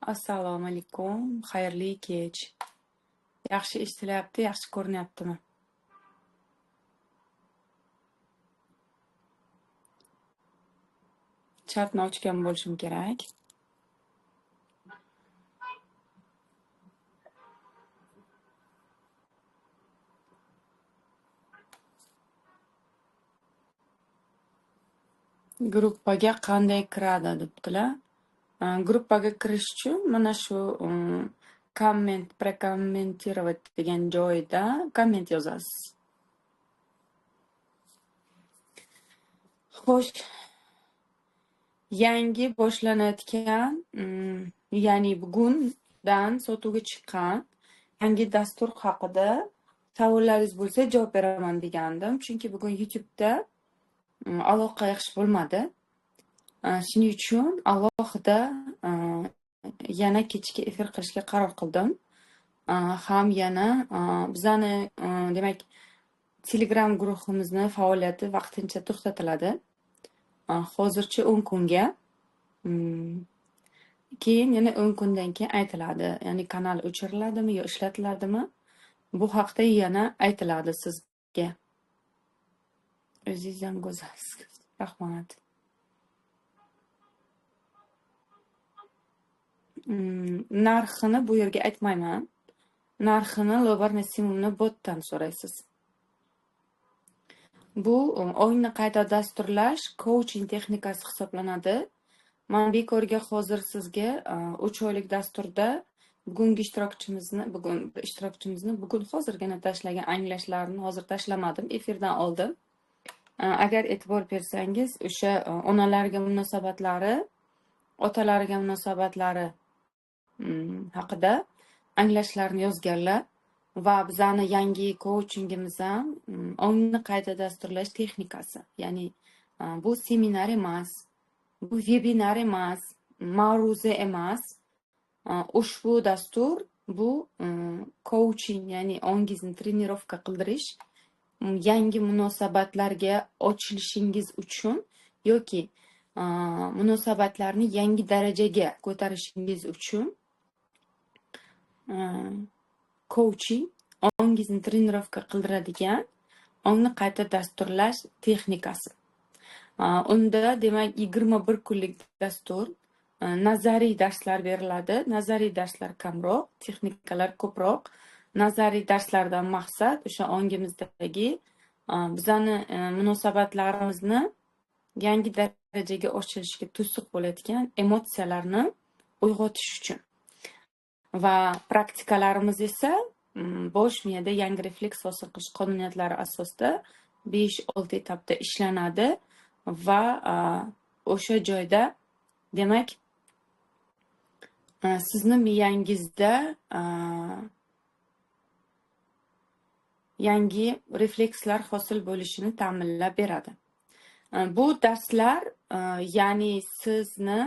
Assalomu alaykum, xayrli kech. Yaxshi eshitilyapti, yaxshi ko'rinyaptimi? Chatni ochgan bo'lishim kerak. Gruppaga qanday kiradi debdilar. Gruppaga kirish uchun mana shu komment, prekommentirovat degan joyda komment yozasiz. Xo'sh, yangi boshlanayotgan, ya'ni bugundan sotuvga chiqqan yangi dastur haqida savollaringiz bo'lsa javob beraman degandim. Chunki bugun YouTube'da aloqa yaxshi bo'lmadi. Shuning uchun alohida yana kechki efir qilishga qaror qildim. Ham yana bizani demak Telegram guruhimizni faoliyati vaqtincha to'xtatiladi. Hozircha 10 kunga. Keyin yana 10 kundan keyin aytiladi. Ya'ni kanal o'chiriladimi yo ishlatiladimi? Bu haqda yana aytiladi sizga. O'zingizdan go'zalsiz. Rahmat. Narxini bu yerga aytmayman. Narxini Lobar Nasimovni botdan so'raysiz. Bu o'yinni qayta dasturlash coaching texnikasi hisoblanadi. Men bekorga hozir sizga 3 oylik dasturda bugungi ishtirokchimizni bugun hozirgina tashlagan anglashlarini hozir tashlamadim, efirdan oldim. Agar e'tibor bersangiz, o'sha onalarga munosabatlari, otalarga munosabatlari haqida anglashlarni yozganlar va bizani yangi coachingimiz ham ongni qayta dasturlash texnikasi. Ya'ni bu seminar emas, bu webinar emas, ma'ruza emas. Ushbu dastur bu coaching, ya'ni ongingizni trenirovka qildirish, yangi munosabatlarga ochilishingiz uchun yoki munosabatlarni yangi darajaga ko'tarishingiz uchun coaching, ongingizni trenirovka qildiradigan ongni qayta dasturlash texnikasi. Unda demak 21 kunlik dastur, nazariy darslar beriladi. Nazariy darslar kamroq, texnikalar ko'proq. Nazariy darslardan maqsad o'sha ongimizdagi bizani munosabatlarimizni yangi darajaga oshirishiga to'siq bo'layotgan emotsiyalarni uyg'otish uchun. Va praktikalarimiz esa bosh miyada yangi refleks hosil qilish qonuniyatlari asosida 5-6 etapda ishlanadi va o'sha joyda demak sizni miyangizda yangi reflekslar hosil bo'lishini ta'minlab beradi. Bu darslar ya'ni sizni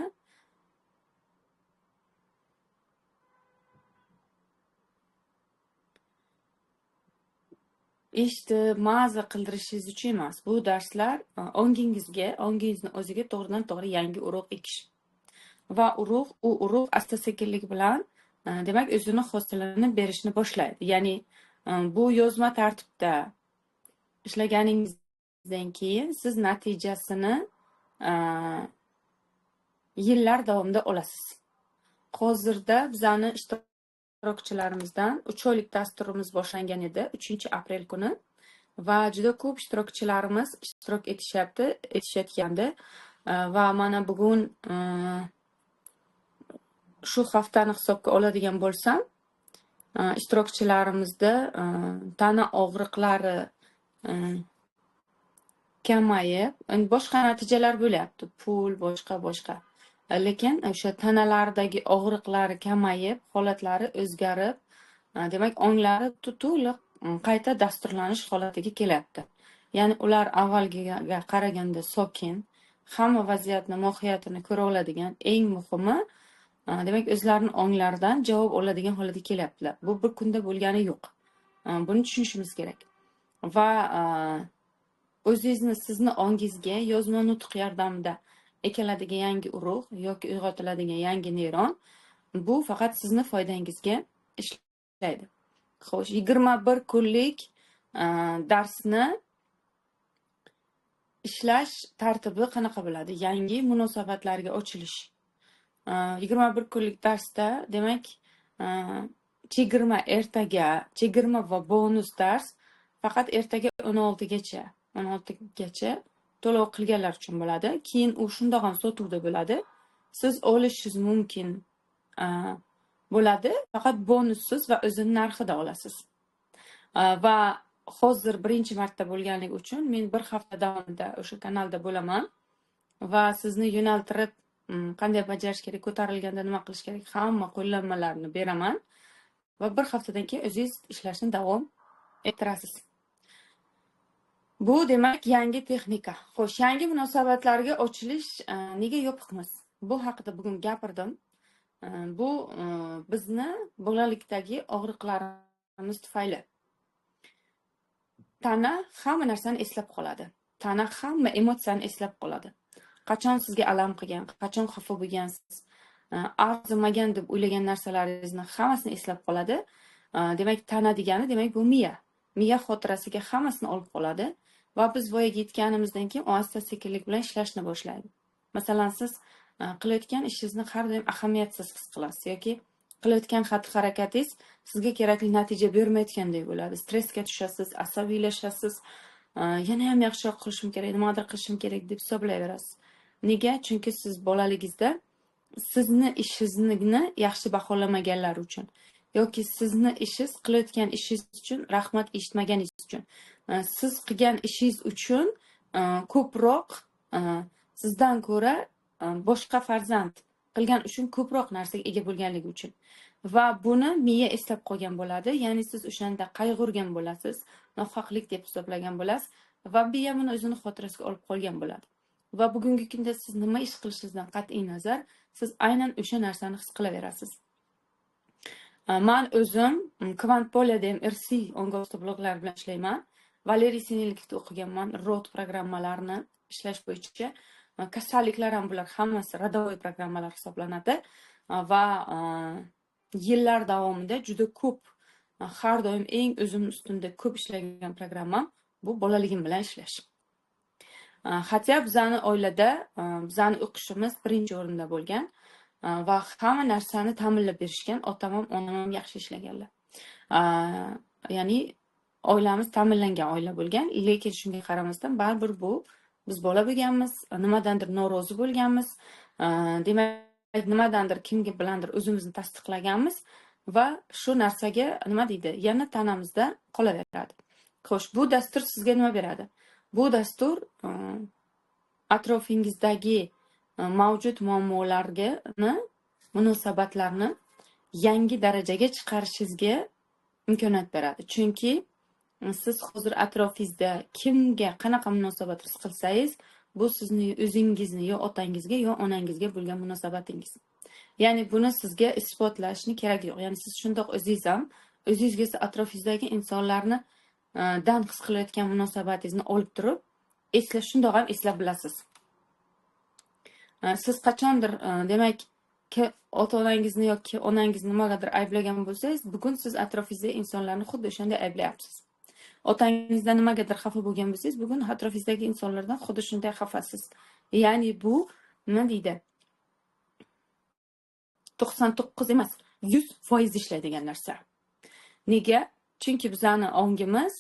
maza qildirishingiz uchun emas. Bu darslar ongingizni o'ziga to'g'ridan to'g'ri yangi urug' ekish. Va u urug' asta-sekinlik bilan demak o'zini hosilini berishni boshlaydi. Ya'ni bu yozma tartibda ishlaganingizdan keyin siz natijasini yillar davomida olasiz. Hozirda bizani ishtirokchilarimizdan 3 oylik dasturimiz boshlangan edi 3-aprel kuni va juda ko'p ishtirokchilarimiz ishtirok etishayotgandi va mana bugun shu haftani hisobga oladigan bo'lsam, ishtirokchilarimizda tana og'riqlari kamayib, boshqa natijalar bo'lyapti, pul, boshqa. Lekin o'sha tanalardagi og'riqlari kamayib, holatlari o'zgarib, demak onglari to'liq qayta dasturlanish holatiga kelyapti. Ya'ni ular avvalgiga qaraganda sokin, hamma vaziyatni mohiyatini ko'ra oladigan, eng muhimi demak o'zlarining onglaridan javob oladigan holatga kelyaptilar. Bu bir kunda bo'lgani yo'q. Buni tushunishimiz kerak. Va sizni ongingizga yozma nutq yordamida ekiladigan yangi urug' yoki uyg'otiladigan yangi neyron Bu faqat sizni foydangizga ishlaydi. Xo'sh, 21 kunlik darsni ishlash tartibi qanaqa bo'ladi? Yangi munosabatlarga ochilish. 21 kunlik darsda, demak, chegirma ertaga, chegirma va bonus dars faqat ertaga 16gacha to'lov qilganlar uchun bo'ladi. Keyin u shundoq ham sotuvda bo'ladi. Siz olishingiz mumkin bo'ladi, faqat bonussiz va o'zini narxida olasiz. Va hozir birinchi marta bo'lganligi uchun men bir hafta davomida o'sha kanalda bo'laman va sizni yo'naltirib qanday bajarish kerak, ko'tarilganda nima qilish kerak, hamma qo'llanmalarni beraman va bir haftadan keyin o'zingiz ishlashni davom ettirasiz. Bu demak yangi texnika. Xo'sh, yangi munosabatlarga ochilish nega yopiqmiz? Bu haqida bugun gapirdim. Bu bizni bolalikdagi og'riqlarimiz tufayli. Tana hamma narsani eslab qoladi. Tana hamma emotsiyani eslab qoladi. Qachon sizga alam qilgan, qachon xafa bo'lgansiz, arzimagan deb o'ylagan narsalaringizni hammasini eslab qoladi. Demak, tana degani, demak, bu miya. Miya xotirasiga hammasini olib qoladi va biz voyaga yetganimizdan keyin asta-sekinlik bilan ishlashni boshlaydi. Masalan, siz qilayotgan ishingizni har doim ahamiyatsiz his qilasiz yoki qilayotgan xatti-harakatingiz sizga kerakli natija bermayotgandek bo'ladi. Stressga tushasiz, asabiylashasiz. Yana ham yaxshiroq qilishim kerak, nimadir qilishim kerak deb hisoblayverasiz. Nega? Chunki siz bolaligingizda sizni ishingizni yaxshi baholamaganlar uchun yoki sizni ishingiz, qilayotgan ishingiz uchun rahmat eshitmaganingiz uchun, siz qilgan ishingiz uchun ko'proq sizdan ko'ra boshqa farzand qilgan uchun ko'proq narsaga ega bo'lganligi uchun va buni miya eslab qolgan bo'ladi. Ya'ni siz o'shanda qayg'urgan bo'lasiz, nohaqlik deb hisoblagan bo'lasiz va miya buni o'zini xotirasiga olib qolgan bo'ladi. Va bugungi kunda siz nima ish qilishingizdan qat'iy nazar, siz aynan o'sha narsani his qilaverasiz. Men o'zim kvant poliyada ham irsiy ongo'zta bloklar bilan ishlayman. Valeriy Sinelnikda o'qiganman, ROT programmalarini ishlash bo'yicha. Kasalliklar ham bular hammasi radovoy programmalar hisoblanadi va yillar davomida juda ko'p, har doim eng o'zim ustunda ko'p ishlagan programmam bu bolaligim bilan ishlash. Hatto bizani oilada bizani o'qishimiz birinchi o'rinda bo'lgan va hamma narsani ta'minlab berishgan. Otam ham, onam ham yaxshi ishlaganlar. Ya'ni oilamiz ta'minlangan oila bo'lgan, lekin shunga qaramasdan baribir bu biz bola bo'lganmiz, nimadandir norozi bo'lganmiz, demak nimadandir kimga bilandir o'zimizni tasdiqlaganmiz va shu narsaga nima deydi, yana tanamizda qolaveradi. Xo'sh, bu dastur sizga nima beradi? Bu dastur atrofingizdagi mavjud muammolarga, munosabatlarni yangi darajaga chiqarishingizga imkoniyat beradi. Chunki siz hozir atrofingizda kimga qanaqa munosabat his qilsangiz, bu sizni o'zingizni yo otangizga yo onangizga bo'lgan munosabatingiz. Ya'ni buni sizga isbotlashni kerak yo'q. Ya'ni siz shundoq o'zingiz ham o'zingizga atrofingizdagi insonlarni dan his qilayotgan munosabatingizni olib turib, shundoq ham eslab bilasiz. Siz qachondir demak ota-onangizni yoki onangizni nimagadir ayblagan bo'lsangiz, bugun siz atrofingizdagi insonlarni xuddi o'shanday ayblayapsiz. Otangizdan nimagadir xafa bo'lgan bo'lsangiz, bugun atrofingizdagi insonlardan xuddi shunday xafasiz. Ya'ni bu nima deydi? 99 emas, 100% ishlaydigan narsa. Nega? Chunki bizning ongimiz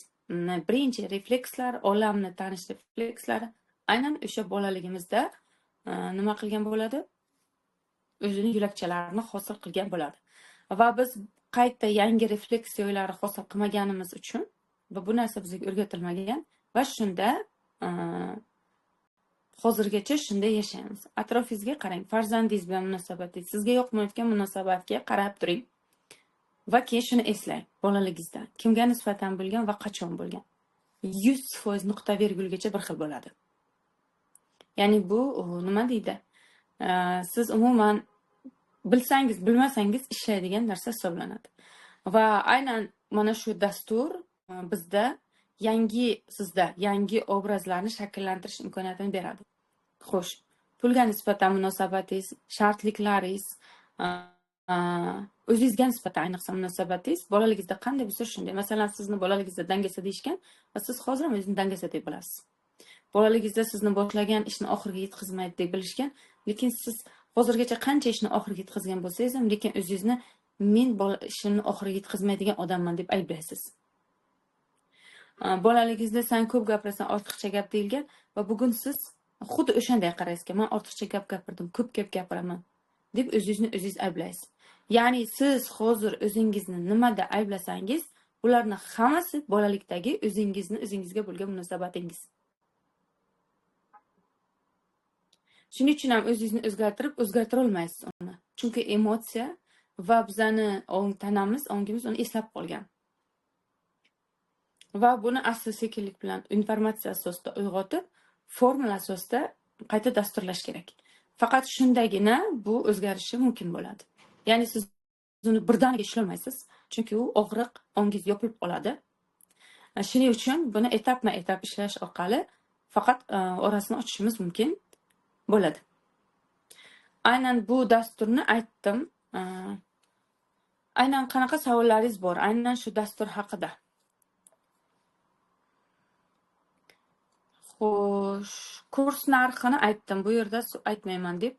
birinchi reflekslar, olamni tanish reflekslari aynan o'sha bolaligimizda nima qilgan bo'ladi? O'zining yo'lakchalarini hosil qilgan bo'ladi. Va biz qayta yangi refleksiyalar hosil qilmaganimiz uchun va bu narsa bizga o'rgatilmagan va shunda hozirgacha shunday yashaymiz. Atrofingizga qarang, farzandingiz bilan munosabatingiz, sizga yoqmayotgan munosabatga qarab turing va keyin shuni eslang bolaligingizdan. Kimga nisbatan bo'lgan va qachon bo'lgan. 100% nuqta virgulgacha bir xil bo'ladi. Ya'ni bu nima deydi? Siz umuman bilsangiz, bilmasangiz ishlaydigan narsa hisoblanadi. Va aynan mana shu dastur bizda sizda yangi obrazlarni shakllantirish imkoniyatini beradi. Xo'sh, pulga nisbatan munosabatingiz, shartliklaringiz, o'zingizga nisbatan ayniqsa munosabatingiz bolaligingizda qanday bo'lsa shunday. Masalan, sizni bolaligingizda dangasa deyishgan va siz hozir ham o'zingizni dangasa deb bilasiz. Bolaligingizda sizni boshlagan ishni oxiriga yetkazmaydi deb bilishgan, lekin siz hozirgacha qancha ishni oxiriga yetkazgan bo'lsangiz ham, lekin o'zingizni men ishimni oxiriga yetkazmaydigan odamman deb ayblaysiz. Bolaligingizda sen ko'p gapirasan, ortiqcha gap deyilgan va bugun siz xuddi o'shanday qaraysiz, men ortiqcha gap gapirdim, ko'p gapiraman deb o'zingizni o'zingiz ayblaysiz. Ya'ni siz hozir o'zingizni nimada ayblasangiz, ularni hammasi bolalikdagi o'zingizni o'zingizga bo'lgan munosabatingiz. Shuning uchun ham o'zingizni o'zgartira olmaysiz uni. Chunki emotsiya va bizani tanamiz, ongimiz uni eslab qolgan. Va buni asta-sekinlik bilan informatsiya asosida uyg'otib, formula asosida qayta dasturlash kerak. Faqat shundagina bu o'zgarishi mumkin bo'ladi. Ya'ni siz uni birdaniga ishlamaysiz, chunki u og'riq ongingiz yopilib qoladi. Shuning uchun buni etapma-etap ishlash orqali faqat orasini ochishimiz mumkin bo'ladi. Aynan bu dasturni aytdim. Aynan qanaqa savollaringiz bor? Aynan shu dastur haqida. Xo'sh, kurs narxini aytdim. Bu yerda aytmayman deb.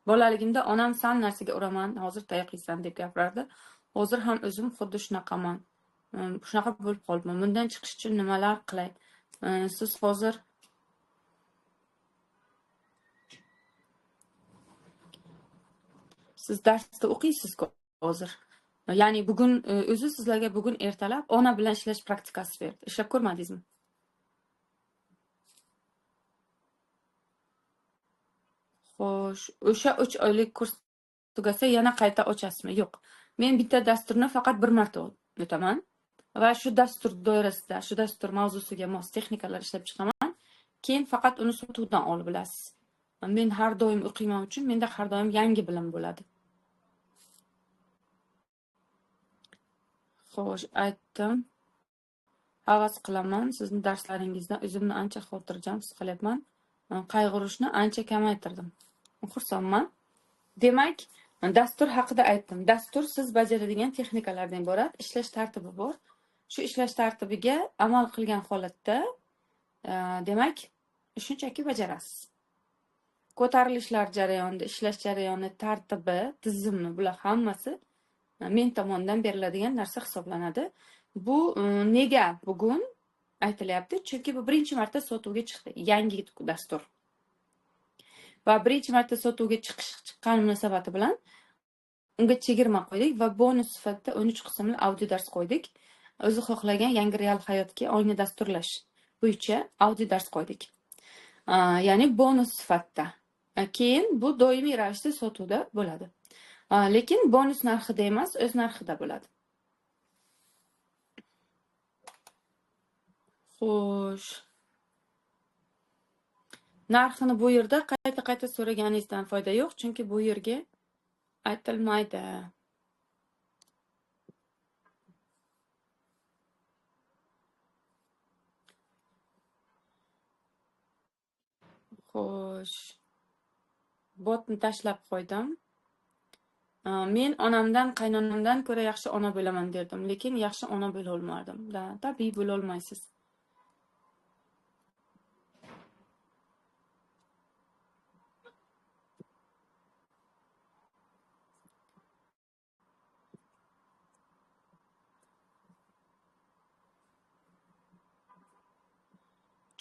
Bolaligimda onam san narsaga uraman, hozir tayoq yeysan deb gapirardi. Hozir ham o'zim xuddi shunaqaman. Shunaqa bo'lib qoldim. Bundan chiqish uchun nimalar qilay? Siz hozir siz darsda o'qiysiz-ku hozir. Ya'ni bugun o'zi sizlarga bugun ertalab ona bilan ishlash praktikasi berdi. Ishlab ko'rmadingizmi? Xo'sh, o'sha 3 oylik kurs tugasa yana qayta ochasizmi? Yo'q. Men bitta dasturni faqat bir marta o'taman va shu dastur doirasida, shu dastur mavzusiga mos texnikalar ishlab chiqaman. Keyin faqat uni sotuvdan olib bilasiz. Men har doim o'qiyman uchun menda har doim yangi bilim bo'ladi. Xo'sh, aytdim. Havas qilaman. Sizning darslaringizdan o'zimni ancha xotirjam his qilyapman. Qayg'urishni ancha kamaytirdim. Xursandman. Demak, dastur haqida aytdim. Dastur siz bajaradigan texnikalardan iborat, ishlash tartibi bor. Shu ishlash tartibiga amal qilgan holatda, demak, shunchaki bajarasiz. Ko'tarilishlar jarayonida, ishlash jarayoni, tartibi, tizimi bular hammasi men tomonidan beriladigan narsa hisoblanadi. Bu nega bugun aytilyapti? Chunki bu birinchi marta sotuvga chiqdi, yangi dastur. Va birinchi marta sotuvga chiqqan munosabati bilan unga chegirma qo'ydik va bonus sifatida 13 qismli audio dars qo'ydik. O'zi xohlagan yangi real hayotga oyni dasturlash bo'yicha audio dars qo'ydik. Ya'ni bonus sifatida. Keyin bu doimiy ravishda sotuvda bo'ladi. Lekin bonus narxida emas, o'z narxida bo'ladi. Xo'sh. Narxini bu yerda qayta so'raganingizdan foyda yo'q, chunki bu yerga aytilmaydi. Xo'sh. Botni tashlab qo'ydim. Men onamdan, qaynonamdan ko'ra yaxshi ona bo'laman derdim, lekin yaxshi ona bo'la olmadim. Tabiiy bo'la olmaysiz.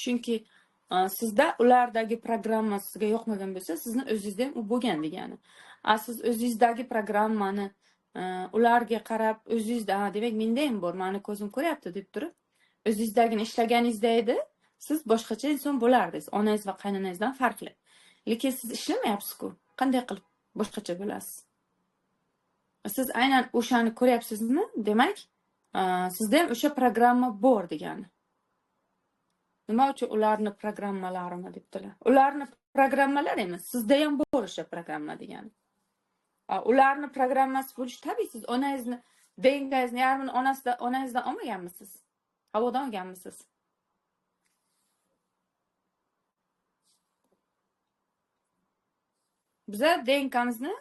Chunki sizda ulardagi programma sizga yoqmagan bo'lsa, sizni o'zingizda ham u bo'lgan degani. Siz o'zingizdagi programmani ularga qarab, o'zingizda, demak menda ham bor, meni ko'zim ko'ryapti deb turib, o'zingizdagini ishlaganingizda edi, siz boshqacha inson bo'lardingiz, onangiz va qaynonangizdan farqli. Lekin siz ishlamayapsiz-ku. Qanday qilib boshqacha bo'lasiz? Siz aynan o'shani ko'ryapsizmi? Demak, sizda ham o'sha programma bor degani. Nima uchun ularni programmalarimi debdilar? Ularni programmalar emas, sizda ham bor o'sha programma degani. Ularni programmasi bo'lish tabiiy, siz onangizni, dengizni yarmini onangizdan olmaganmisiz? Havodan olganmisiz? Biza DNKmizni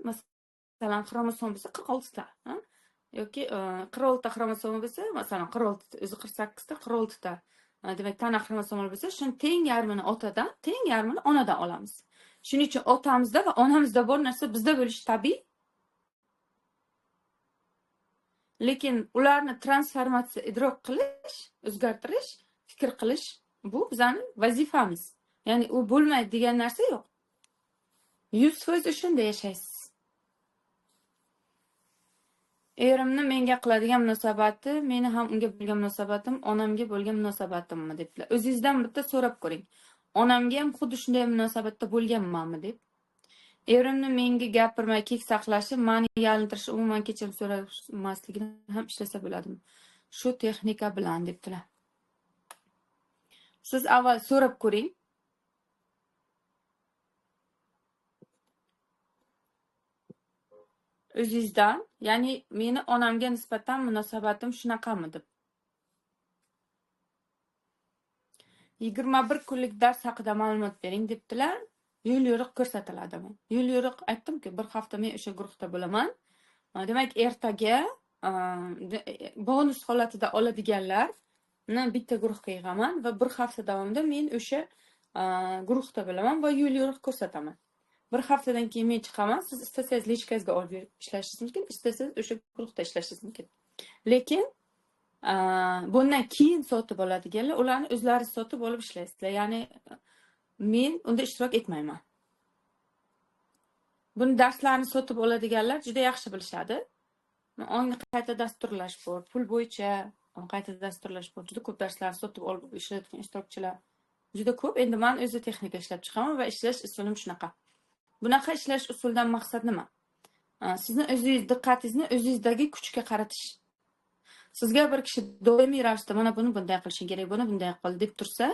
masalan xromosom bo'lsa 46 ta, ha? Yoki 46 ta xromosom bo'lsa, masalan 46 ta, o'zi 48 ta, 46 ta. Demak, tana xromosomal bo'lsa, shuni teng yarmini otadan, teng yarmini onadan olamiz. Shuning uchun otamizda va onamizda bor narsa bizda bo'lishi tabiiy. Lekin ularni transformatsiya idrok qilish, o'zgartirish, fikr qilish bu bizning vazifamiz. Ya'ni u bo'lmaydi degan narsa yo'q. 100% shunday yashaysiz. Erimni menga qiladigan munosabati, meni ham unga bo'lgan munosabatim, onamga bo'lgan munosabatimmi debdilar. O'zingizdan bitta so'rab ko'ring. Onamga ham xuddi shunday munosabatda bo'lganmanmi deb. Erimni menga gapirmay kek saqlashi, meni yalintirishi, umuman kechirim so'ramasligini ham ishlasa bo'ladimi? Shu texnika bilan debdilar. Siz avval so'rab ko'ring. O'zingizdan, ya'ni meni onamga nisbatan munosabatim shunaqami deb. 21 kunlik dars haqida ma'lumot bering debdilar. Yo'l-yo'riq ko'rsatiladimi? Yo'l-yo'riq aytdim-ku, bir hafta men o'sha guruhda bo'laman. Demak, ertaga bonus holatida oladiganlarni bitta guruhga yig'aman va bir hafta davomida men o'sha guruhda bo'laman va yo'l-yo'riq ko'rsataman. Bir haftadan keyin men chiqaman. Siz istasangiz lichkangizga olib ishlashingiz mumkin, istasangiz o'sha guruhda ishlashingiz mumkin. Lekin bundan keyin sotib oladiganlar ularni o'zlari sotib olib ishlaysizlar. Ya'ni men unda ishtirok etmayman. Buni darslarni sotib oladiganlar juda yaxshi bilishadi. Ongni qayta dasturlash bor, pul bo'yicha qayta dasturlash bor. Juda ko'p darslarni sotib olib ishlayotgan ishtirokchilar juda ko'p. Endi men o'zi texnika ishlab chiqaman va ishlash usulim shunaqa. Bunaqa ishlash usulidan maqsad nima? Sizni o'zingiz diqqatingizni o'zingizdagi kuchga qaratish. Sizga bir kishi doimiy ravishda mana buni bunday qilishing kerak, buni bunday qil deb tursa,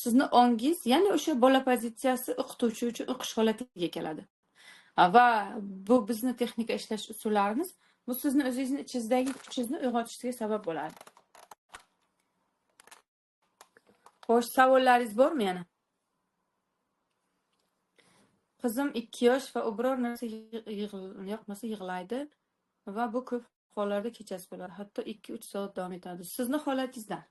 sizni ongingiz, ya'ni o'sha bola pozitsiyasi o'qituvchi uchun o'qish holatiga keladi. Va bu bizni texnika ishlash usullarimiz, bu sizni o'zingizni ichingizdagi kuchingizni uyg'otishiga sabab bo'ladi. Xo'sh, savollaringiz bormi yana? Qizim 2 yosh va u biror narsa yoqmasa yig'laydi va bu ko'p hollarda kechasi bo'ladi. Hatto 2-3 soat davom etadi. Sizni holatingizdan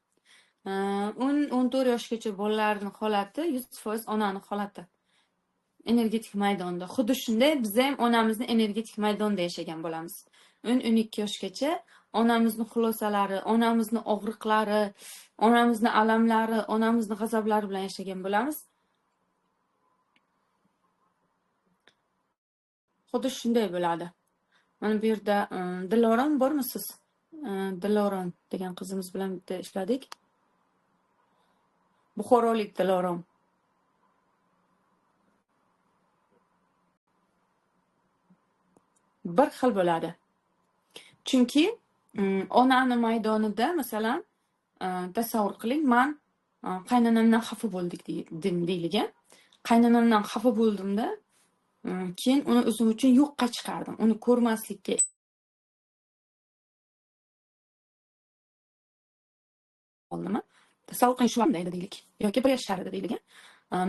10-14 yoshgacha bolalarning holati 100% onani holati. Energetik maydonda. Xuddi shunday biz ham onamizni energetik maydonda yashagan bo'lamiz. 10-12 yoshgacha onamizni xulosalari, onamizni og'riqlari, onamizni alamlari, onamizni g'azablari bilan yashagan bo'lamiz. Xuddi shunday bo'ladi. Mana bu yerda Diloron bormisiz? Diloron degan qizimiz bilan bitta ishladik. Buxorolik Diloron. Bir xil bo'ladi. Chunki onani maydonida masalan tasavvur qiling, men qaynonamdan xafa bo'ldik deyilgan. Qaynonamdan xafa bo'ldimda, keyin uni o'zim uchun yo'qqa chiqardim. Uni ko'rmaslikka oldimmi? Tasavvur qiling, shu vaqtda edi deylik. Yoki 1 yoshlar edi deyilgan.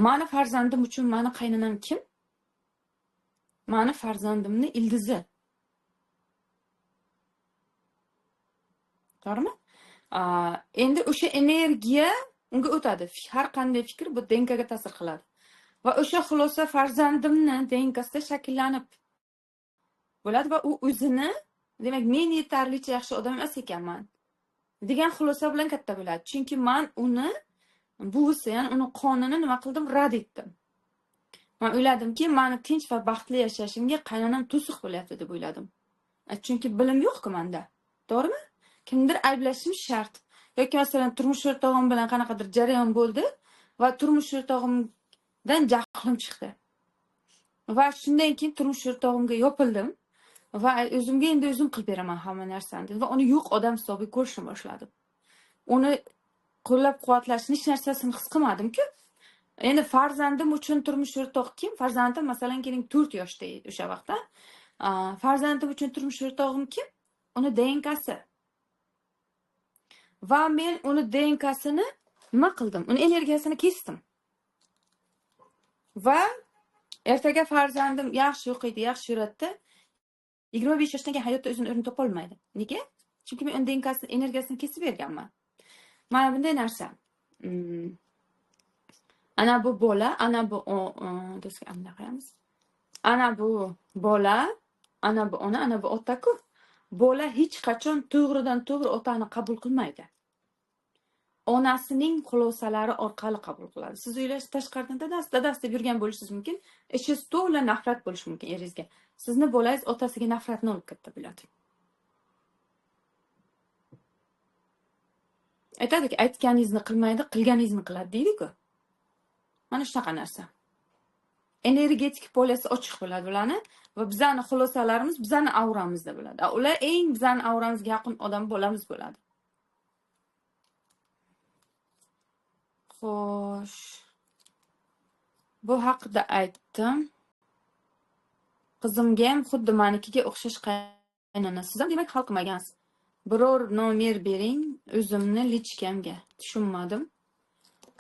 Meni farzandim uchun meni qaynonam kim? Meni farzandimni ildizi. To'g'rimi? Endi o'sha energiya unga o'tadi. Har qanday fikr bu DNKga ta'sir qiladi. Va o'sha xulosa farzandimni DNKsida shakllanib bo'ladi va u o'zini, demak, men yetarlicha yaxshi odam emas ekanman degan xulosa bilan katta bo'ladi. Chunki men uni buvisi, ya'ni uni qonini nima qildim? Rad etdim. Men o'yladimki, meni tinch va baxtli yashashimga qaynonam to'siq bo'lyapti deb o'yladim. Chunki bilim yo'q-ku menda. To'g'rimi? Kimdir ayblashim shart. Yoki masalan turmush o'rtog'im bilan qanaqadir jarayon bo'ldi va turmush o'rtog'imdan jahlim chiqdi. Va shundan keyin turmush o'rtog'imga yopildim va o'zimga endi o'zim qilib beraman hamma narsani va uni yo'q odam hisobiga ko'rishni boshladim. Uni qo'llab-quvvatlashning hech narsasini his qilmadim-ku. Endi farzandim uchun turmush o'rtoq kim? Farzandim masalan keling 4 yoshda edi o'sha vaqtda. Farzandim uchun turmush o'rtog'im kim? Uni DNKsi. Va men uni DNKsini nima qildim? Uni energiyasini kesdim. Va ertaga farzandim yaxshi o'qiydi, yaxshi yuradi. 25 yoshdan keyin hayotda o'zini o'rnini topolmaydi. Nega? Chunki men unda energiyasini kesib berganman. Mana bunday narsa. Ana bu bola, ana bu do'stga amna qo'yamiz. Ana bu bola, ana bu ona, ana bu ota-ku. Bola hech qachon to'g'ridan to'g'ri otani qabul qilmaydi. Onasining xulosalari orqali qabul qiladi. Siz o'ylaysiz tashqaridan dadasi deb yurgan bo'lishingiz mumkin. Ishingiz to'la nafrat bo'lishi mumkin eringizga. Sizni bolangiz otasiga nafratni olib katta bo'ladi. Aytadiki, aytganingizni qilmaydi, qilganingizni qiladi deydi-ku. Mana shunaqa narsa. Energetik poliyasi ochiq bo'ladi ularni va bizani xulosalarimiz bizani auramizda bo'ladi. Ular eng bizani auramizga yaqin odam bo'lamiz bo'ladi. Xo'sh. Bu haqida aytdim. Qizimga ham xuddi menikiga o'xshash qaynona. Siz ham demak hal qilmagansiz. Biror nomer bering, o'zimni lichkamga. Tushunmadim.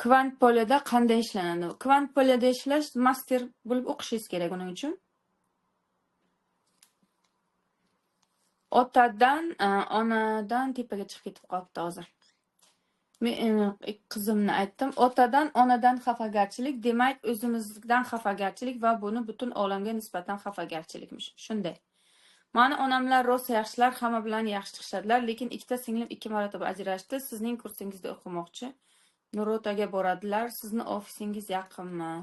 Kvant poliyada qanday ishlanadi? Kvant poliyada ishlash master bo'lib o'qishingiz kerak uning uchun. Otadan, onadan tepaga chiqib ketib qolibdi hozir. Men qizimni aytdim. Otadan, onadan xafagarchilik, demak o'zimizdan xafagarchilik va buni butun olamga nisbatan xafagarchilikmish. Shunday. Mani onamlar rosa yaxshilar, hamma bilan yaxshi chiqishadilar, lekin ikkita singlim 2 marotaba ajrashdi. Sizning kursingizda o'qimoqchi. Nurotaga boradilar. Sizni ofisingiz yaqinmi?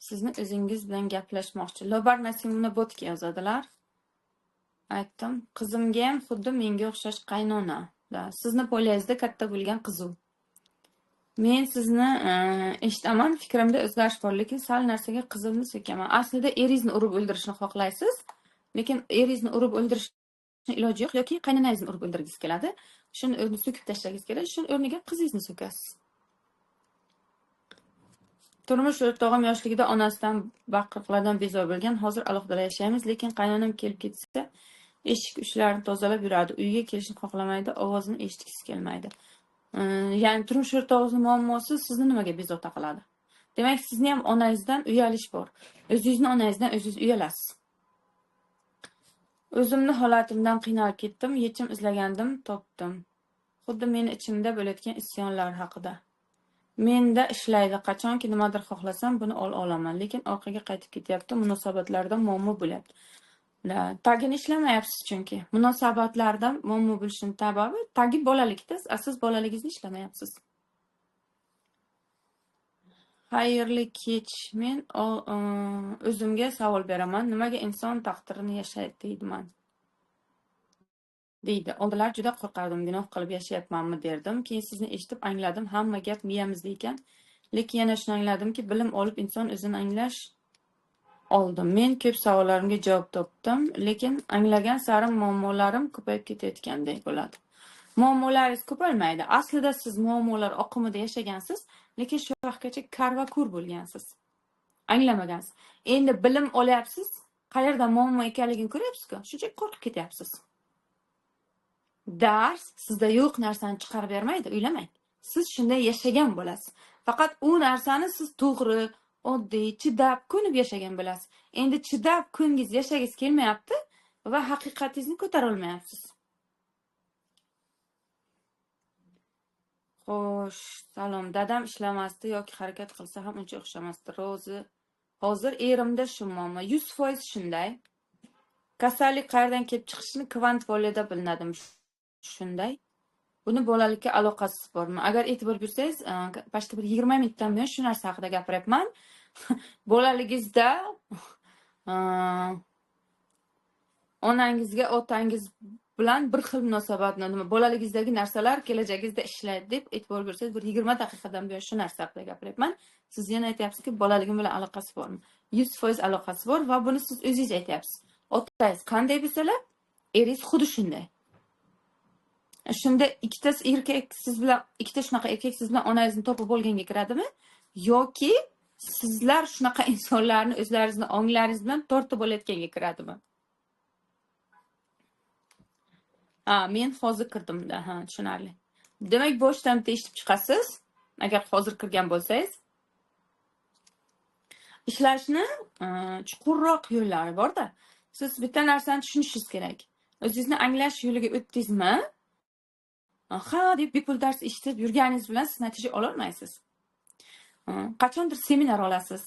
Sizni o'zingiz bilan gaplashmoqchi. Lobar Nasimovni botga yozadilar. Aytdim, qizimga ham xuddi menga o'xshash qaynona. Sizni poliyangizda katta bo'lgan qizuv. Men sizni eshitaman, fikrimda o'zgarish bor, lekin sal narsaga qizimni so'kaman. Aslida eringizni urib o'ldirishni xohlaysiz, lekin eringizni urib o'ldirishning iloji yo'q yoki qaynonangizni urib o'ldirgingiz keladi. Shuni o'rniga so'kib tashlagingiz keladi, shuni o'rniga qizingizni so'kasiz. Turmush o'rtog'im yoshligida onasidan baqiriqlardan bezor bo'lgan. Hozir alohida yashaymiz, lekin qaynonam kelib ketsa, eshik ushlarini tozalab yuradi. Uyga kelishni xohlamaydi, ovozini eshitgisi kelmaydi. Ya'ni turmush o'rtog'ingizning muammosi sizni nimaga bezovta qiladi? Demak, sizni ham onangizdan uyalish bor. O'zingizni onangizdan o'zingiz uyalasiz. O'zimni holatimdan qiynalib ketdim, yechim izlagandim, topdim. Xuddi meni ichimda bo'layotgan isyonlar haqida. Menda ishlaydi, qachonki nimadir xohlasam, buni olaman, lekin orqaga qaytib ketyapti, munosabatlarda muammo bo'lyapti. Tagini ishlamayapsiz chunki. Munosabatlarda muammo bo'lishini sababi tagi bolalikda, siz bolaligingizni ishlamayapsiz. Xayrli kech. Men o'zimga savol beraman, nimaga inson taqdirini yashaydi deydiman. Deydi. Oldinlar juda qo'rqardim, gunoh qilib yashayapmanmi derdim. Keyin sizni eshitib angladim, hamma gap miyamizda ekan. Lekin yana shuni angladimki, bilim olib inson o'zini anglash oldim. Men ko'p savollarimga javob topdim, lekin anglagan sari muammolarim ko'payib ketayotgandek bo'ladi. Muammolaringiz ko'paymaydi. Aslida siz muammolar oqimida yashagansiz, lekin shu vaqtgacha karvakur bo'lgansiz. Anglamagansiz. Endi bilim olyapsiz, qayerda muammo ekanligini ko'ryapsiz-ku, shuncha qo'rqib ketyapsiz. Dars sizda yo'q narsani chiqarib bermaydi, o'ylamang. Siz shunday yashagan bo'lasiz. Faqat u narsani siz to'g'ri, oddiy, chidab, ko'nib yashagan bo'lasiz. Endi chidab, ko'ngiz yashagingiz kelmayapti va haqiqatingizni ko'tara olmayapsiz. Xo'sh, salom. Dadam ishlamasdi yoki harakat qilsa ham uncha o'xshamasdi. Rozi. Hozir erimda shu muammo. 100% shunday. Kasallik qayerdan kelib chiqishini kvant poliyada bilinadim. Shunday. Buni bolalikka aloqasi bormi? Agar e'tibor bersangiz, pashta bir 20 minutdan buyon shu narsa haqida gapiryapman. Bolaligingizda onangizga, otangiz bilan bir xil munosabatni, bolaligingizdagi narsalar kelajagingizda ishlaydi deb e'tibor bersangiz, bir 20 daqiqadan buyon shu narsa haqida gapiryapman. Siz yana aytyapsizki, bolaligim bilan aloqasi bormi? 100% aloqasi bor va buni siz o'zingiz aytyapsiz. Otangiz qanday bo'lsalar, eringiz xuddi shunday. Shunda ikkita erkak siz bilan, ikkita shunaqa erkak siz bilan onangizni topib bo'lganga kiradimi? Yoki sizlar shunaqa insonlarni o'zlaringizning onglaringiz bilan tortib olayotganga kiradimi? Men hozir kirdim-da, tushunarli. Demak, boshdan eshitib chiqasiz, agar hozir kirgan bo'lsangiz. ishlashni chuqurroq yo'llari borda. Siz bitta narsani tushunishingiz kerak. O'zingizni anglash yo'liga o'tdingizmi, ha deb bepul dars eshitib yurganingiz bilan siz natija ololmaysiz. Qachondir seminar olasiz,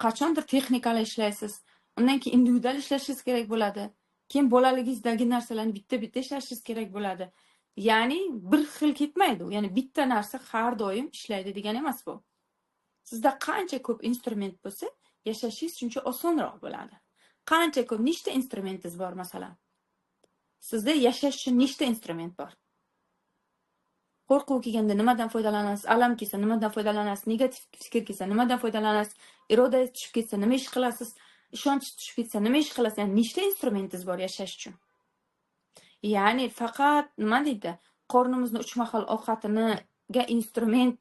qachondir texnikalar ishlaysiz, undan keyin individual ishlashingiz kerak bo'ladi. Keyin bolaligingizdagi narsalarni bitta-bitta ishlashingiz kerak bo'ladi. Ya'ni bir xil ketmaydi u. Ya'ni bitta narsa har doim ishlaydi degani emas bu. Sizda qancha ko'p instrument bo'lsa, yashashingiz shuncha osonroq bo'ladi. Qancha ko'p, nechta instrumentingiz bor masalan? Sizda yashash uchun nechta instrument bor? Qo'rquv kelganda nimadan foydalanasiz? Alam kelsa nimadan foydalanasiz? Negativ fikr kelsa nimadan foydalanasiz? Irodangiz tushib ketsa nima ish qilasiz? Ishonch tushib ketsa nima ish qilasiz? Ya'ni nechta instrumentingiz bor yashash uchun? Ya'ni faqat nima deydi? Qornimizni uch mahal ovqatiniga instrument,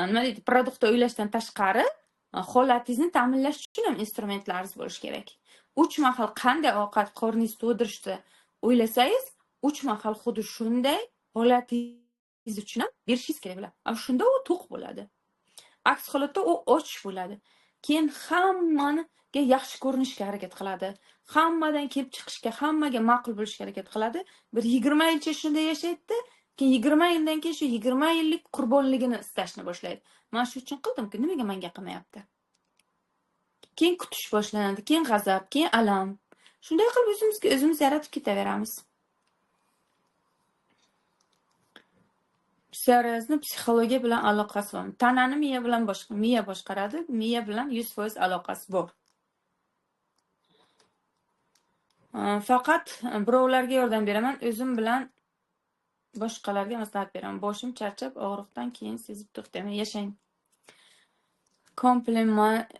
nima deydi? Produkt o'ylashdan tashqari, holatingizni ta'minlash uchun ham instrumentlaringiz bo'lishi kerak. Uch mahal qanday ovqat qorningizni to'ydirishni o'ylasangiz, uch mahal xuddi shunday holatingiz uchun ham berishingiz kerak bo'ladi. Shunda u to'q bo'ladi. Aks holatda u och bo'ladi. Keyin hammaga yaxshi ko'rinishga harakat qiladi. Hammadan kelib chiqishga, hammaga ma'qul bo'lishga harakat qiladi. Bir 20 yilcha shunday yashaydi, keyin 20 yildan keyin shu 20 yillik qurbonligini istashni boshlaydi. Men shu uchun qildim-ku, nimaga menga qilmayapti? Keyin kutish boshlanadi, keyin g'azab, keyin alam. Shunday qilib o'zimiz yaratib ketaveramiz. Psixologiya psixologiya bilan aloqasi bor. Tanani miya bilan miya boshqaradi, miya bilan 100% aloqasi bor. Faqat birovlarga yordam beraman, o'zim bilan boshqalarga maslahat beraman. Boshim charchab, og'riqdan keyin sezib to'xtamay yashang. Kompliment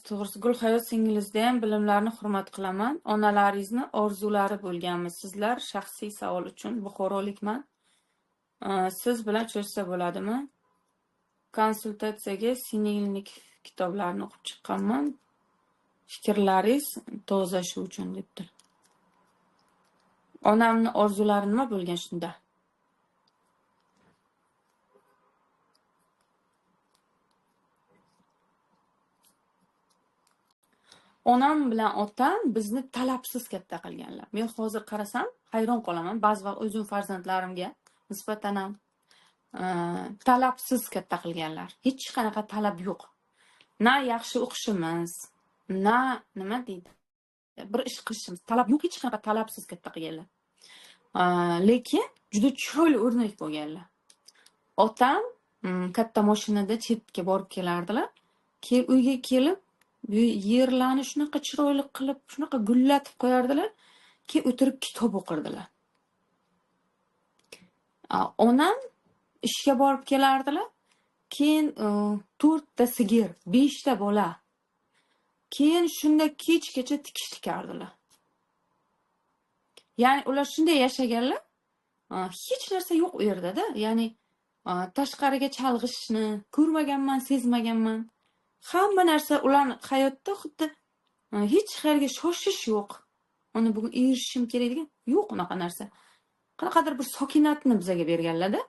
to'g'risi. Gulhayot singlizda ham bilimlarni hurmat qilaman. Onalaringizni orzulari bo'lganmi? Sizlar shaxsiy savol uchun buxorolikman. Siz bilan uchrashsa bo'ladimi? Konsultatsiyaga sinilnik kitoblarini o'qib chiqqanman. Fikrlaringiz toza shu uchun debdi. Onamni orzulari nima bo'lgan shunda? Onam bilan otam bizni talabsiz katta qilganlar. Men hozir qarasam, hayron qolaman. Ba'zi vaqt o'zim farzandlarimga nisbatan ham talabsiz katta qilganlar. Hech qanaqa talab yo'q. Na yaxshi o'qishimiz, na nima deydi? Bir ish qilishimiz, talab yo'q, hech qanaqa talabsiz katta qilganlar. Lekin juda chiroyli o'rnak bo'lganlar. Otam katta mashinada chetga borib kelardilar. Keyin uyga kelib, yerlarni shunaqa chiroyli qilib, shunaqa gullatib qo'yardilar, keyin o'tirib kitob o'qirdilar. Onam ishga borib kelardilar, keyin 4 ta sigir, 5 ta bola. Keyin shunda kechgacha tikish tikardilar. Ya'ni ular shunday yashaganlar, hech narsa yo'q u yerda-da. Ya'ni tashqariga chalg'ishni ko'rmaganman, sezmaganman. Hamma narsa ularning hayotda xuddi hech qayerga shoshish yo'q. Uni bugun erishishim kerak degan yo'q unaqa narsa. Qanaqadir bir sokinatni bizga berganlar-da.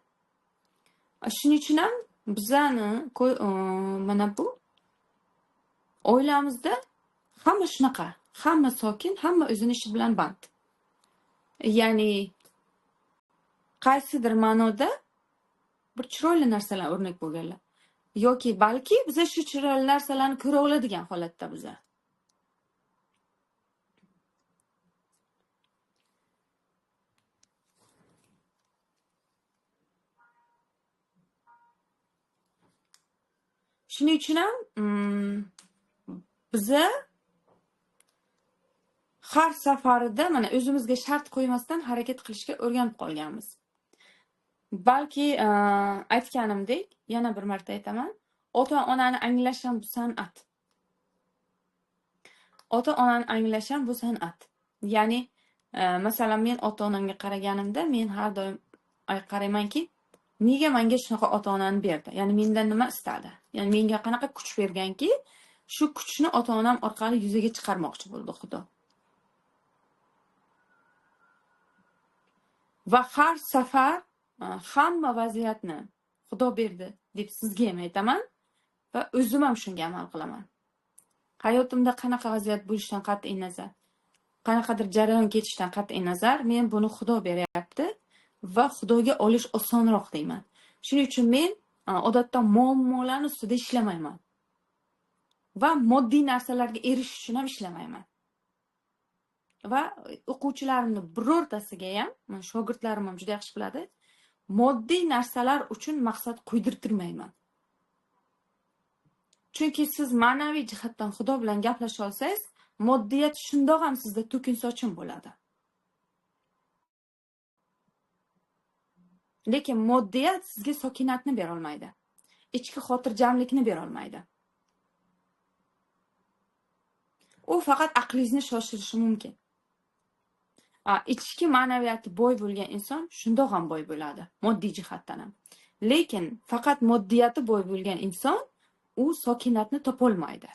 Shuning uchun ham bizani mana bu oilamizda hamma shunaqa, hamma sokin, hamma o'zining ishi bilan band. Ya'ni qaysidir ma'noda bir chiroyli narsalar o'rnak bo'lganlar. Yoki balki biz shu chiroyli narsalarni ko'ra oladigan holatda biz. Shuning uchun ham biz har safarida mana o'zimizga shart qo'ymasdan harakat qilishga o'rganib qolganmiz. Balki aytganimdek, yana bir marta aytaman, ota-onani anglash ham bu san'at. Ota-onani anglash ham bu san'at. Ya'ni masalan men ota-onamga qaraganimda men har doim qaraymanki, nega menga shunaqa ota-onani berdi? Ya'ni mendan nima istadi? Ya'ni menga qanaqa kuch berganki, shu kuchni ota-onam orqali yuzaga chiqarmoqchi bo'ldi Xudo. Va har safar hamma vaziyatni Xudo berdi deb sizga ham aytaman va o'zim ham shunga amal qilaman. Hayotimda qanaqa vaziyat bo'lishidan qat'iy nazar, qanaqadir jarayon ketishidan qat'iy nazar, men buni Xudo beryapti va Xudoga olish osonroq deyman. Shuning uchun men odatda muammolarning ustida ishlamayman va moddiy narsalarga erishish uchun ham ishlamayman. Va o'quvchilarimni birortasiga ham, shogirdlarim ham juda yaxshi biladi, moddiy narsalar uchun maqsad qo'ydirtirmayman. Chunki siz ma'naviy jihatdan Xudo bilan gaplasha olsangiz, moddiyat shundoq ham sizda to'kin sochin bo'ladi. Lekin moddiyat sizga sokinatni bera olmaydi. Ichki xotirjamlikni bera olmaydi. U faqat aqlingizni shoshirishi mumkin. Ichki ma'naviyati boy bo'lgan inson shundoq ham boy bo'ladi, moddiy jihatdan ham. Lekin faqat moddiyati boy bo'lgan inson u sokinatni topolmaydi.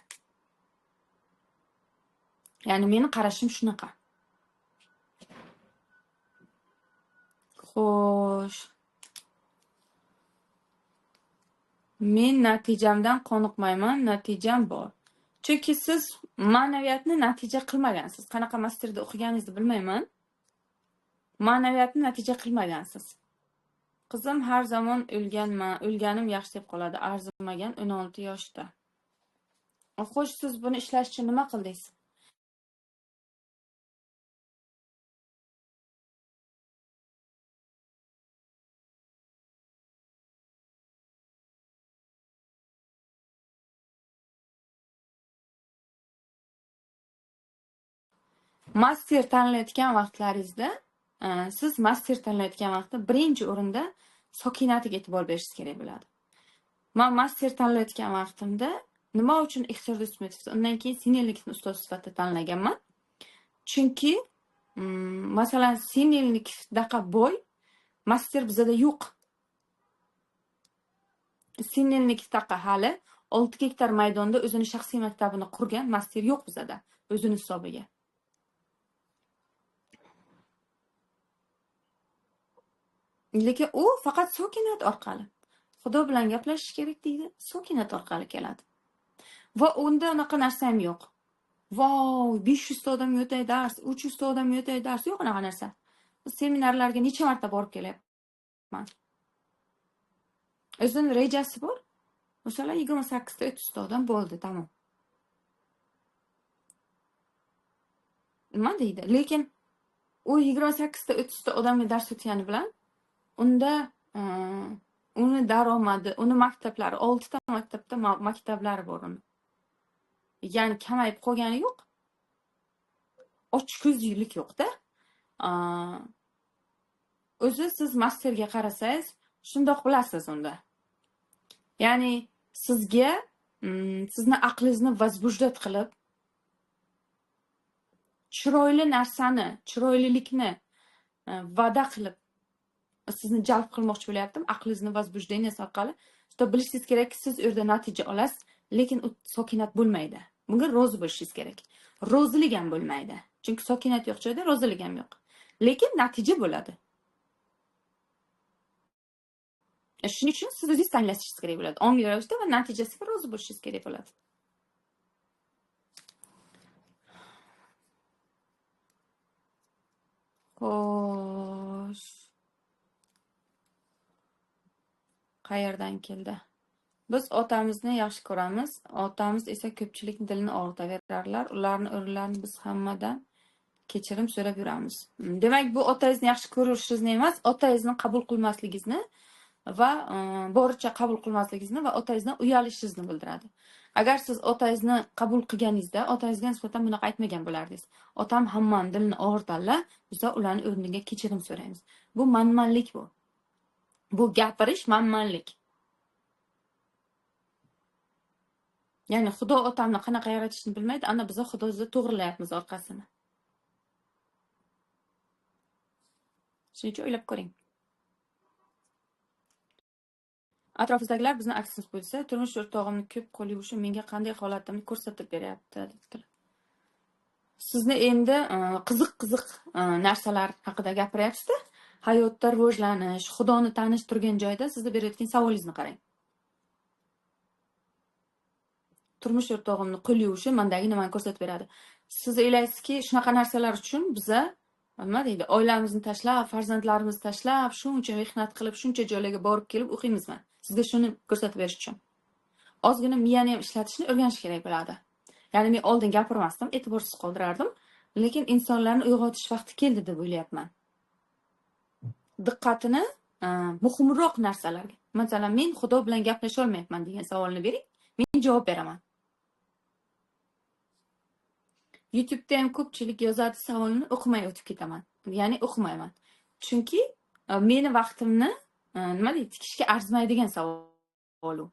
Ya'ni meni qarashim shunaqa. Xo'sh. Men natijamdan qoniqmayman, natijam bor. Chunki siz ma'naviyatni natija qilmagansiz. Qanaqa masterda o'qiganingizni bilmayman. Ma'naviyatni natija qilmagansiz. Qizim har zamon o'lganim yaxshi deb qoladi. Arzimagan 16 yoshda. Xo'sh, siz buni ishlash uchun nima qildingiz? Master tanlayotgan vaqtlaringizda, siz master tanlayotgan vaqtda birinchi o'rinda sokinatiga e'tibor berishingiz kerak bo'ladi. Men master tanlayotgan vaqtimda nima uchun Iqtisod Ismetovni, undan keyin sinellikni ustoz sifatida tanlaganman? Chunki masalan sinellikdaqa boy master bizada yo'q. Sinellikdaqa hali 6 gektar maydonda o'zini shaxsiy maktabini qurgan master yo'q bizada, o'zini hisobiga. Lekin u faqat sokinat orqali. Xudo bilan gaplashish kerak deydi, sokinat orqali keladi. Va unda unaqa narsa ham yo'q. Vau, 500 ta odam o'tay dars, 300 ta odam o'tay dars, yo'q unaqa narsa. Seminarlarga necha marta borib kelyapman. O'zining rejasi bor. Masalan, 28 ta 30 ta odam bo'ldi, tamom. Nima deydi? Lekin u 28 ta 30 ta odamga dars o'tgani bilan unda uni daromadi, uni maktablari 6 ta maktabda maktablari bor uni. Ya'ni kamayib qolgani yo'q. Ochko'zlik yo'q-da. O'zi siz masterga qarasangiz, shundoq bilasiz unda. Ya'ni sizga sizni aqlingizni vazbujdat qilib, chiroyli narsani, chiroylilikni va'da qilib sizni jalb qilmoqchi bo'lyaptim, aqlingizni vazbujdeniyasi orqali. Shunda bilishingiz kerakki, siz u yerda natija olasiz, lekin u sokinat bo'lmaydi. Bunga rozi bo'lishingiz kerak. Rozilik ham bo'lmaydi. Chunki sokinat yo'q joyda rozilik ham yo'q. Lekin natija bo'ladi. Shuning uchun siz o'zingiz tanlashingiz kerak bo'ladi. Ongli ravishda va natijasiga rozi bo'lishingiz kerak bo'ladi. Xo'sh. Qayerdan keldi? Biz otamizni yaxshi ko'ramiz. Otamiz esa ko'pchilik dilini og'ritaverarlar. Ularning o'rinlarini biz hammadan kechirim so'rab yuramiz. Demak, bu otangizni yaxshi ko'rishingizni emas, otangizni qabul qilmasligingizni va boricha qabul qilmasligingizni va otangizdan uyalishingizni bildiradi. Agar siz otangizni qabul qilganingizda, otangizga nisbatan bunaqa aytmagan bo'lardingiz. Otam hammani dilini og'ritadilar, biz ularning o'rniga kechirim so'raymiz. Bu manmanlik bu. Bu gapirish manmanlik. Ya'ni Xudo otamni qanaqa yaratishni bilmaydi, ana biz Xudozni to'g'rilayapmiz orqasini. Shuning uchun o'ylab ko'ring. Atrofingizdagilar bizni aksimiz bo'lsa, turmush o'rtog'imni ko'p qo'l yuvishi menga qanday holatimni ko'rsatib beryapti dedilar. Sizni endi qiziq narsalar haqida gapiryapsiz-da. Hayotda rivojlanish, Xudoni tanish turgan joyda sizga berayotgan savolingizni qarang. turmush o'rtog'imni qo'l yuvishi mandagi nimani ko'rsatib beradi. Siz o'ylaysizki, shunaqa narsalar uchun biza nima deydi, oilamizni tashlab, farzandlarimizni tashlab, shuncha mehnat qilib, shuncha joylarga borib kelib o'qiymizmi? Sizga shuni ko'rsatib berish uchun. Ozgina miyani ham ishlatishni o'rganish kerak bo'ladi. Ya'ni men oldin gapirmasdim, e'tiborsiz qoldirardim, lekin insonlarni uyg'otish vaqti keldi deb o'ylayapman. Diqqatini muhimroq narsalarga. Masalan, men Xudo bilan gaplasha olmayapman degan savolni bering, men javob beraman. YouTube'da ham ko'pchilik yozadi savolni, o'qimay o'tib ketaman. Ya'ni o'qimayman. Chunki meni vaqtimni nima deydi, tikishga arzimaydigan savol u.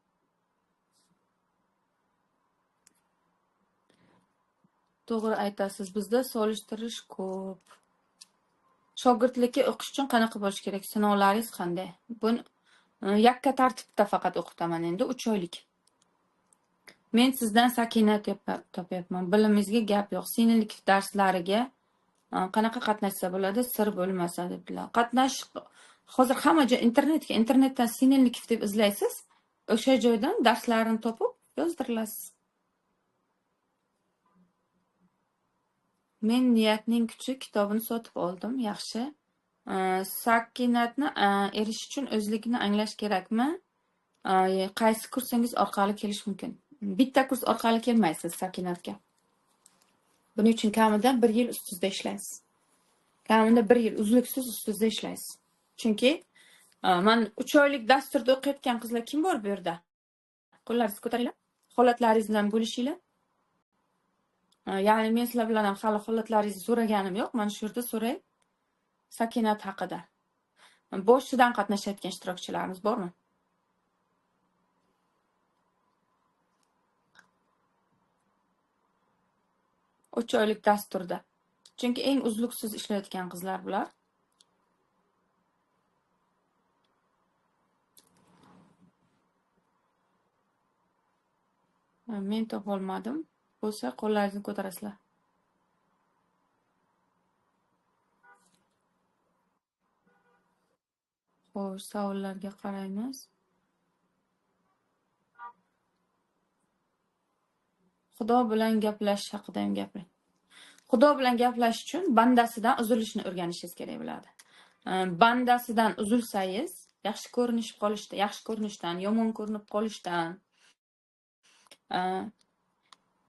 To'g'ri aytasiz, bizda solishtirish ko'p. Shogirdlikka o'qish uchun qanaqa bo'lish kerak? Sinovlaringiz qanday? Buni yakka tartibda faqat o'qitaman endi 3 oylik. Men sizdan sakinat topyapman. Bilimingizga gap yo'q. Sinillik darslariga qanaqa qatnashsa bo'ladi, sir bo'lmasa debdilar. Qatnash hozir hamma joy internetdan sinillik deb izlaysiz, o'sha joydan darslarni topib yozdirilasiz. Men niyatning kuchi kitobini sotib oldim, yaxshi. Sakinatni erishish uchun o'zlikni anglash kerakmi? Qaysi kursingiz orqali kelish mumkin? Bitta kurs orqali kelmaysiz sakinatga. Buning uchun kamida 1 yil ustida ishlaysiz. Kamida 1 yil uzluksiz ustida ishlaysiz. Chunki men 3 oylik dasturda o'qiyotgan qizlar kim bor bu yerda? Qo'llaringizni ko'taringlar. Holatlaringiz bilan bo'lishinglar. Ya'ni men sizlar bilan ham hali holatlaringizni so'raganim yo'q. Mana shu yerda so'ray. Sakinat haqida. Boshidan qatnashayotgan ishtirokchilarimiz bormi? Uch oylik dasturda. Chunki eng uzluksiz ishlayotgan qizlar bular. Men topolmadim. Bo'lsa, qo'llaringizni ko'tarasizlar. Xo'sh, savollarga qaraymiz. Xudo bilan gaplashish haqida ham gapiring. Xudo bilan gaplashish uchun bandasidan uzilishni o'rganishingiz kerak bo'ladi. Bandasidan uzilsangiz, yaxshi ko'rinishdan, yomon ko'rinib qolishdan,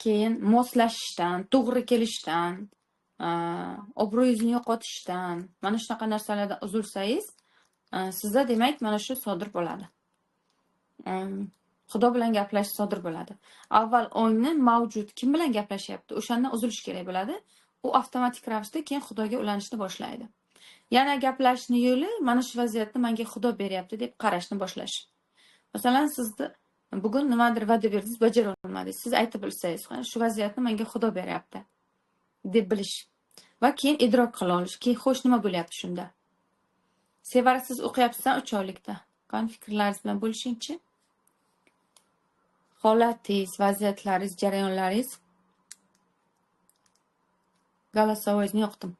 keyin moslashishdan, to'g'ri kelishdan, obro'yingizni yo'qotishdan, mana shunaqa narsalardan uzilsangiz, sizda demak mana shu sodir bo'ladi. Xudo bilan gaplashish sodir bo'ladi. Avval ongni mavjud kim bilan gaplashyapti, o'shandan uzilish kerak bo'ladi. U avtomatik ravishda keyin Xudoga ulanishni boshlaydi. Yana gaplashishni yo'li mana shu vaziyatni menga Xudo beryapti deb qarashni boshlash. Masalan, sizni bugun nimadir va'da berdingiz, bajara olmadingiz. Siz aytib bilsangiz, shu vaziyatni menga Xudo beryapti deb bilish va keyin idrok qila olish. Keyin xo'sh nima bo'lyapti shunda? Sevara, siz o'qiyapsiz 3 oylikda. Qani fikrlaringiz bilan bo'lishingchi? Holatingiz, vaziyatlaringiz, jarayonlaringiz. Голосовойni yoqdim.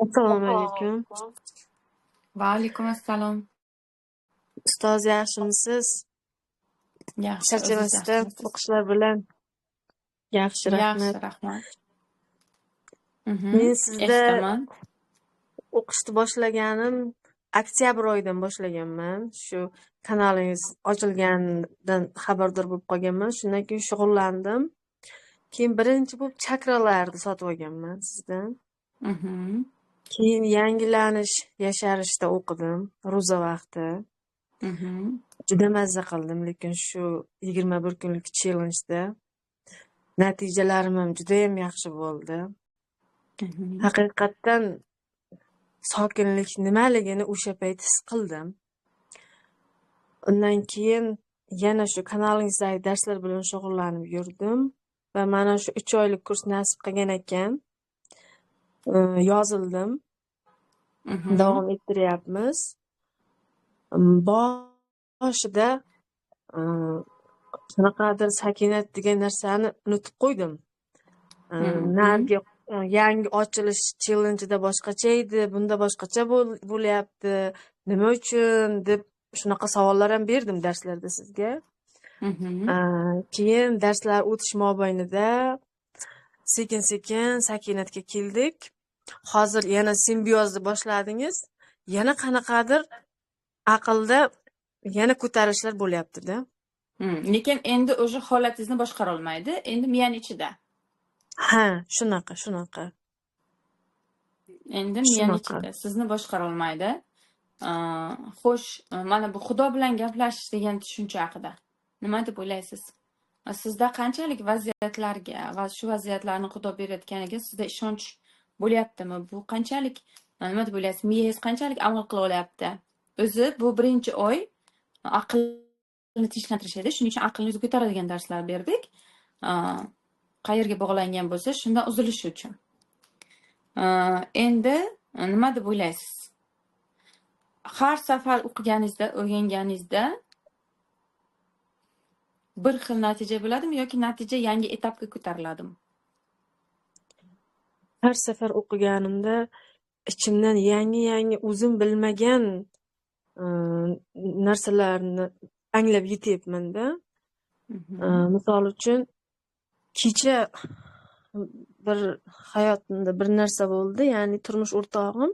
Assalomu alaykum. Va alaykum assalom. Ustoz yaxshimisiz? Yaxshi. Charchamasdan o'qishlar bilan. Yaxshi, rahmat. Yaxshi, rahmat. Men sizda eshitaman. o'qishni boshlaganim oktyabr oyidan boshlaganman. Shu kanalingiz ochilganidan xabardor bo'lib qolganman. Shundan keyin shug'ullandim. Keyin birinchi bo'lib chakralarni sotib olganman sizdan. Keyin yangilanish, yasharishda o'qidim, ro'za vaqti. Juda mazza qildim, lekin shu 21 kunlik challenge-da natijalarim ham juda ham yaxshi bo'ldi. Haqiqatdan sokinlik nimaligini o'sha payt his qildim. Undan keyin yana shu kanalingizdagi darslar bilan shug'ullanib yurdim va mana shu 3 oylik kurs nasib qilgan ekan. Yozildim. Davom ettiryapmiz. Boshida qanaqadir sakinat degan narsani unutib qo'ydim. Narigi yangi ochilish challenge-da boshqacha edi, bunda boshqacha bo'lyapti. Nima uchun deb shunaqa savollar ham berdim darslarda sizga. Mhm. Keyin darslar o'tish mobaynida sekin-sekin sakinatga keldik. Hozir yana simbiozni boshladingiz. Yana qanaqadir aqlda yana ko'tarilishlar bo'lyapti-da. Lekin endi o'sha holatingizni boshqara olmaydi. Endi miyani ichida. Ha, shunaqa. Endi miyani ichida. Sizni boshqara olmaydi. Xo'sh, mana bu Xudo bilan gaplashish degan tushuncha haqida nima deb o'ylaysiz? Sizda qanchalik vaziyatlarga va shu vaziyatlarni Xudo berayotganiga sizda ishonch bo'lyaptimi? Bu qanchalik nima deb o'ylaysiz? Miyangiz qanchalik amal qila olyapti? O'zi bu birinchi oy aqlni tinchlantirish edi. Shuning uchun aqlingizni ko'taradigan darslar berdik. Qayerga bog'langan bo'lsa, shundan uzilishi uchun. Endi nima deb o'ylaysiz? Har safar o'qiganingizda, o'rganganingizda bir xil natija bo'ladimi yoki natija yangi etapga ko'tariladimi? Har safar o'qiganimda ichimdan yangi o'zim bilmagan narsalarni anglab yetyapman-da. Misol uchun kecha bir hayotimda bir narsa bo'ldi, ya'ni turmush o'rtog'im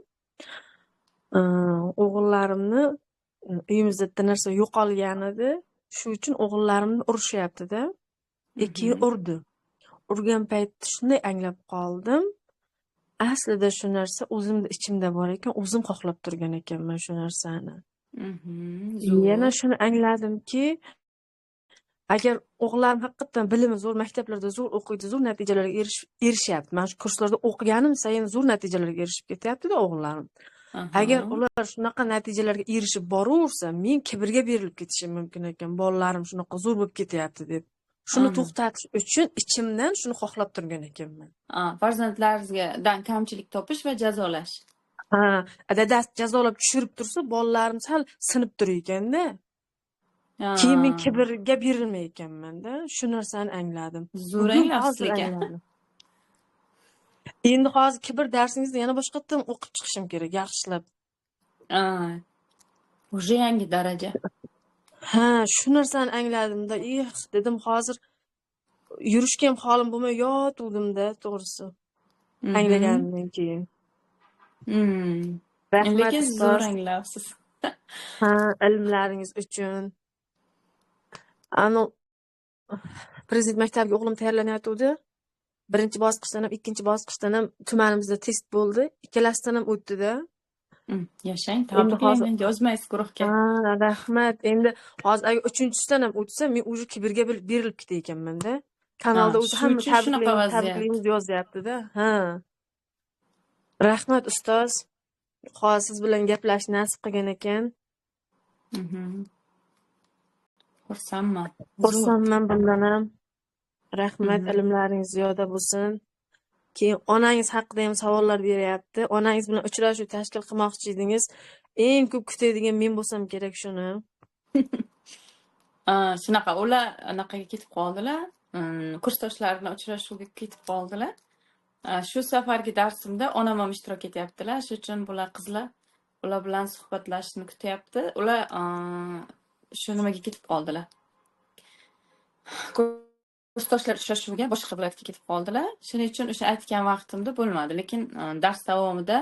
o'g'illarimni uyimizda bitta narsa yo'qolgan edi. Shu uchun o'g'illarimni urishyapti-da. Keyin urdi. Urgan paytda shunday anglab qoldim. Aslida shu narsa o'zimda ichimda bor ekan, o'zim xohlab turgan ekanman shu narsani. Yana shuni angladimki, agar o'g'illarim haqiqatan bilimi zo'r, maktablarda zo'r o'qiydi, zo'r natijalarga erishyapti. Mana shu kurslarda o'qiganim sayin zo'r natijalarga erishib ketyapti-da o'g'illarim. Agar ular shunaqa natijalarga erishib boraversa, men kibrga berilib ketishim mumkin ekan. Bolalarim shunaqa zo'r bo'lib ketyapti deb. Shuni to'xtatish uchun ichimdan shuni xohlab turgan ekanman. Farzandlaringizdan kamchilik topish va jazolash. Dadasi jazolab tushirib tursa, bolalarim sal sinib turar ekanda. Keyin men kibrga berilmay ekanman-da. Shu narsani angladim. Zo'r anglabsiz lekin. Endi hozir kibr darsingizni yana boshqatdan o'qib chiqishim kerak, yaxshilab. Уже yangi daraja. Shu narsani angladim-da. Dedim, hozir yurishga ham holim bo'lmay yotuvdim-da, to'g'risi. Anglaganimdan keyin. Rahmat Lekin zo'r anglabsiz. Ilmlaringiz uchun. Prezident maktabiga o'g'lim tayyorlanyapti. Birinchi bosqichdan ham, ikkinchi bosqichdan ham tumanimizda test bo'ldi. Ikkalasidan ham o'tdi-da. Yashang, tabriklayman, yozmaysiz guruhga. Rahmat. Endi hozir agar uchinchisidan ham o'tsa, men уже kibrga berilib ketay ekanman-da. Kanalda o'zi hamma tabriklaymiz yozyapti-da. Rahmat ustoz. Hozir siz bilan gaplashishni nasib qilgan ekan. Xursandman. Xursandman bundan ham. Rahmat, ilmlaringiz ziyoda bo'lsin. Keyin onangiz haqida ham savollar beryapti. Onangiz bilan uchrashuv tashkil qilmoqchi edingiz. Eng ko'p kutadigan men bo'lsam kerak shuni. Shunaqa ular anaqaga ketib qoldilar. Kursdoshlar bilan uchrashuvga ketib qoldilar. Shu safargi darsimda onam ham ishtirok etyaptilar. Shuning uchun bular qizlar ular bilan suhbatlashishni kutyapti. Ular shu nimaga ketib qoldilar. Kursdoshlar uchrashuviga boshqa viloyatga ketib qoldilar. Shuning uchun o'sha aytgan vaqtimda bo'lmadi, lekin dars davomida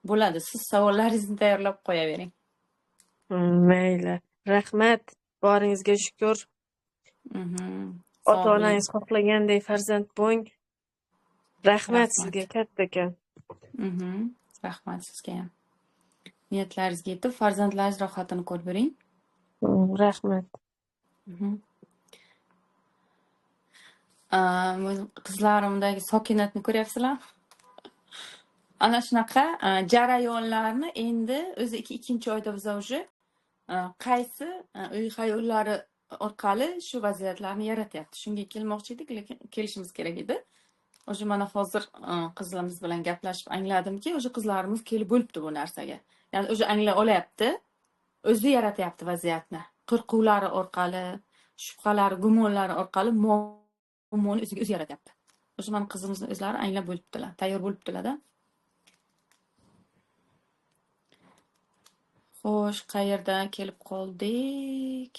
bo'ladi. Siz savollaringizni tayyorlab qo'yavering. Mayli. Rahmat. Boringizga shukr. Ota-onangiz xohlaganday farzand bo'ling. Rahmat sizga kattakon. Rahmat sizga ham. Niyatlaringizga yetib, farzandlaringiz rohatini ko'rib bering. Rahmat. Qizlarimdagi sokinatni ko'ryapsizlar? Ana shunaqa jarayonlarni endi o'zi ikkinchi oyda biz уже qaysi uy hayollari orqali shu vaziyatlarni yaratyapti. Shunga kelmoqchi edik, lekin kelishimiz kerak edi. O'sha mana hozir qizlarimiz bilan gaplashib angladimki, o'sha qizlarimiz kelib bo'libdi bu narsaga. Ya'ni o'sha anglay olyapti, o'zi yaratyapti vaziyatni. Qo'rquvlari orqali, shubhalari, gumonlari orqali muammoni o'ziga o'zi yaratyapti. O'sha mana qizimizni o'zlari anglab bo'libdilar, tayyor bo'libdilar-da. Xo'sh, qayerdan kelib qoldik?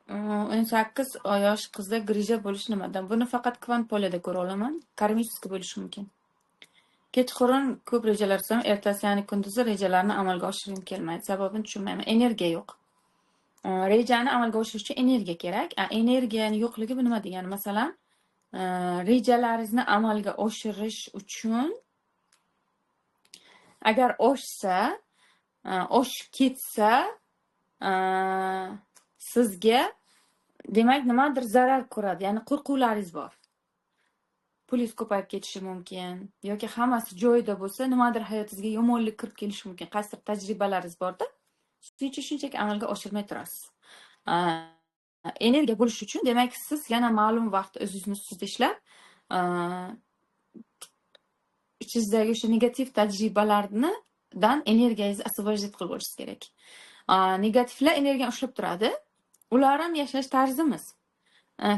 18 yosh qizda grija bo'lish nimadan? Buni faqat kvant polida ko'ra olaman. Karmический bo'lishi mumkin. Kechqurun ko'p rejalar tuzsam, ertasi ya'ni kunduzi rejalarni amalga oshirgim kelmaydi. Sababini tushunmayman. Energiya yo'q. Rejani amalga oshirish uchun energiya kerak. Energiyani yo'qligi bu nima degani? Masalan, rejalaringizni amalga oshirish uchun agar oshsa, oshib ketsa, sizga demak nimadir zarar ko'radi. Ya'ni qo'rquvlaringiz bor. Pulingiz ko'payib ketishi mumkin yoki hammasi joyida bo'lsa, nimadir hayotingizga yomonlik kirib kelishi mumkin. Qaysidir tajribalaringiz borda, shuning uchun shunchaki amalga oshirmay turasiz. Energiya bo'lish uchun demak siz yana ma'lum vaqt o'zingizni ustida ishlab, ichingizdagi o'sha negativ tajribalardan energiyangizni освобождать qilib olishingiz kerak. Negativlar energiyani ushlab turadi. Ular ham yashash tarzimiz.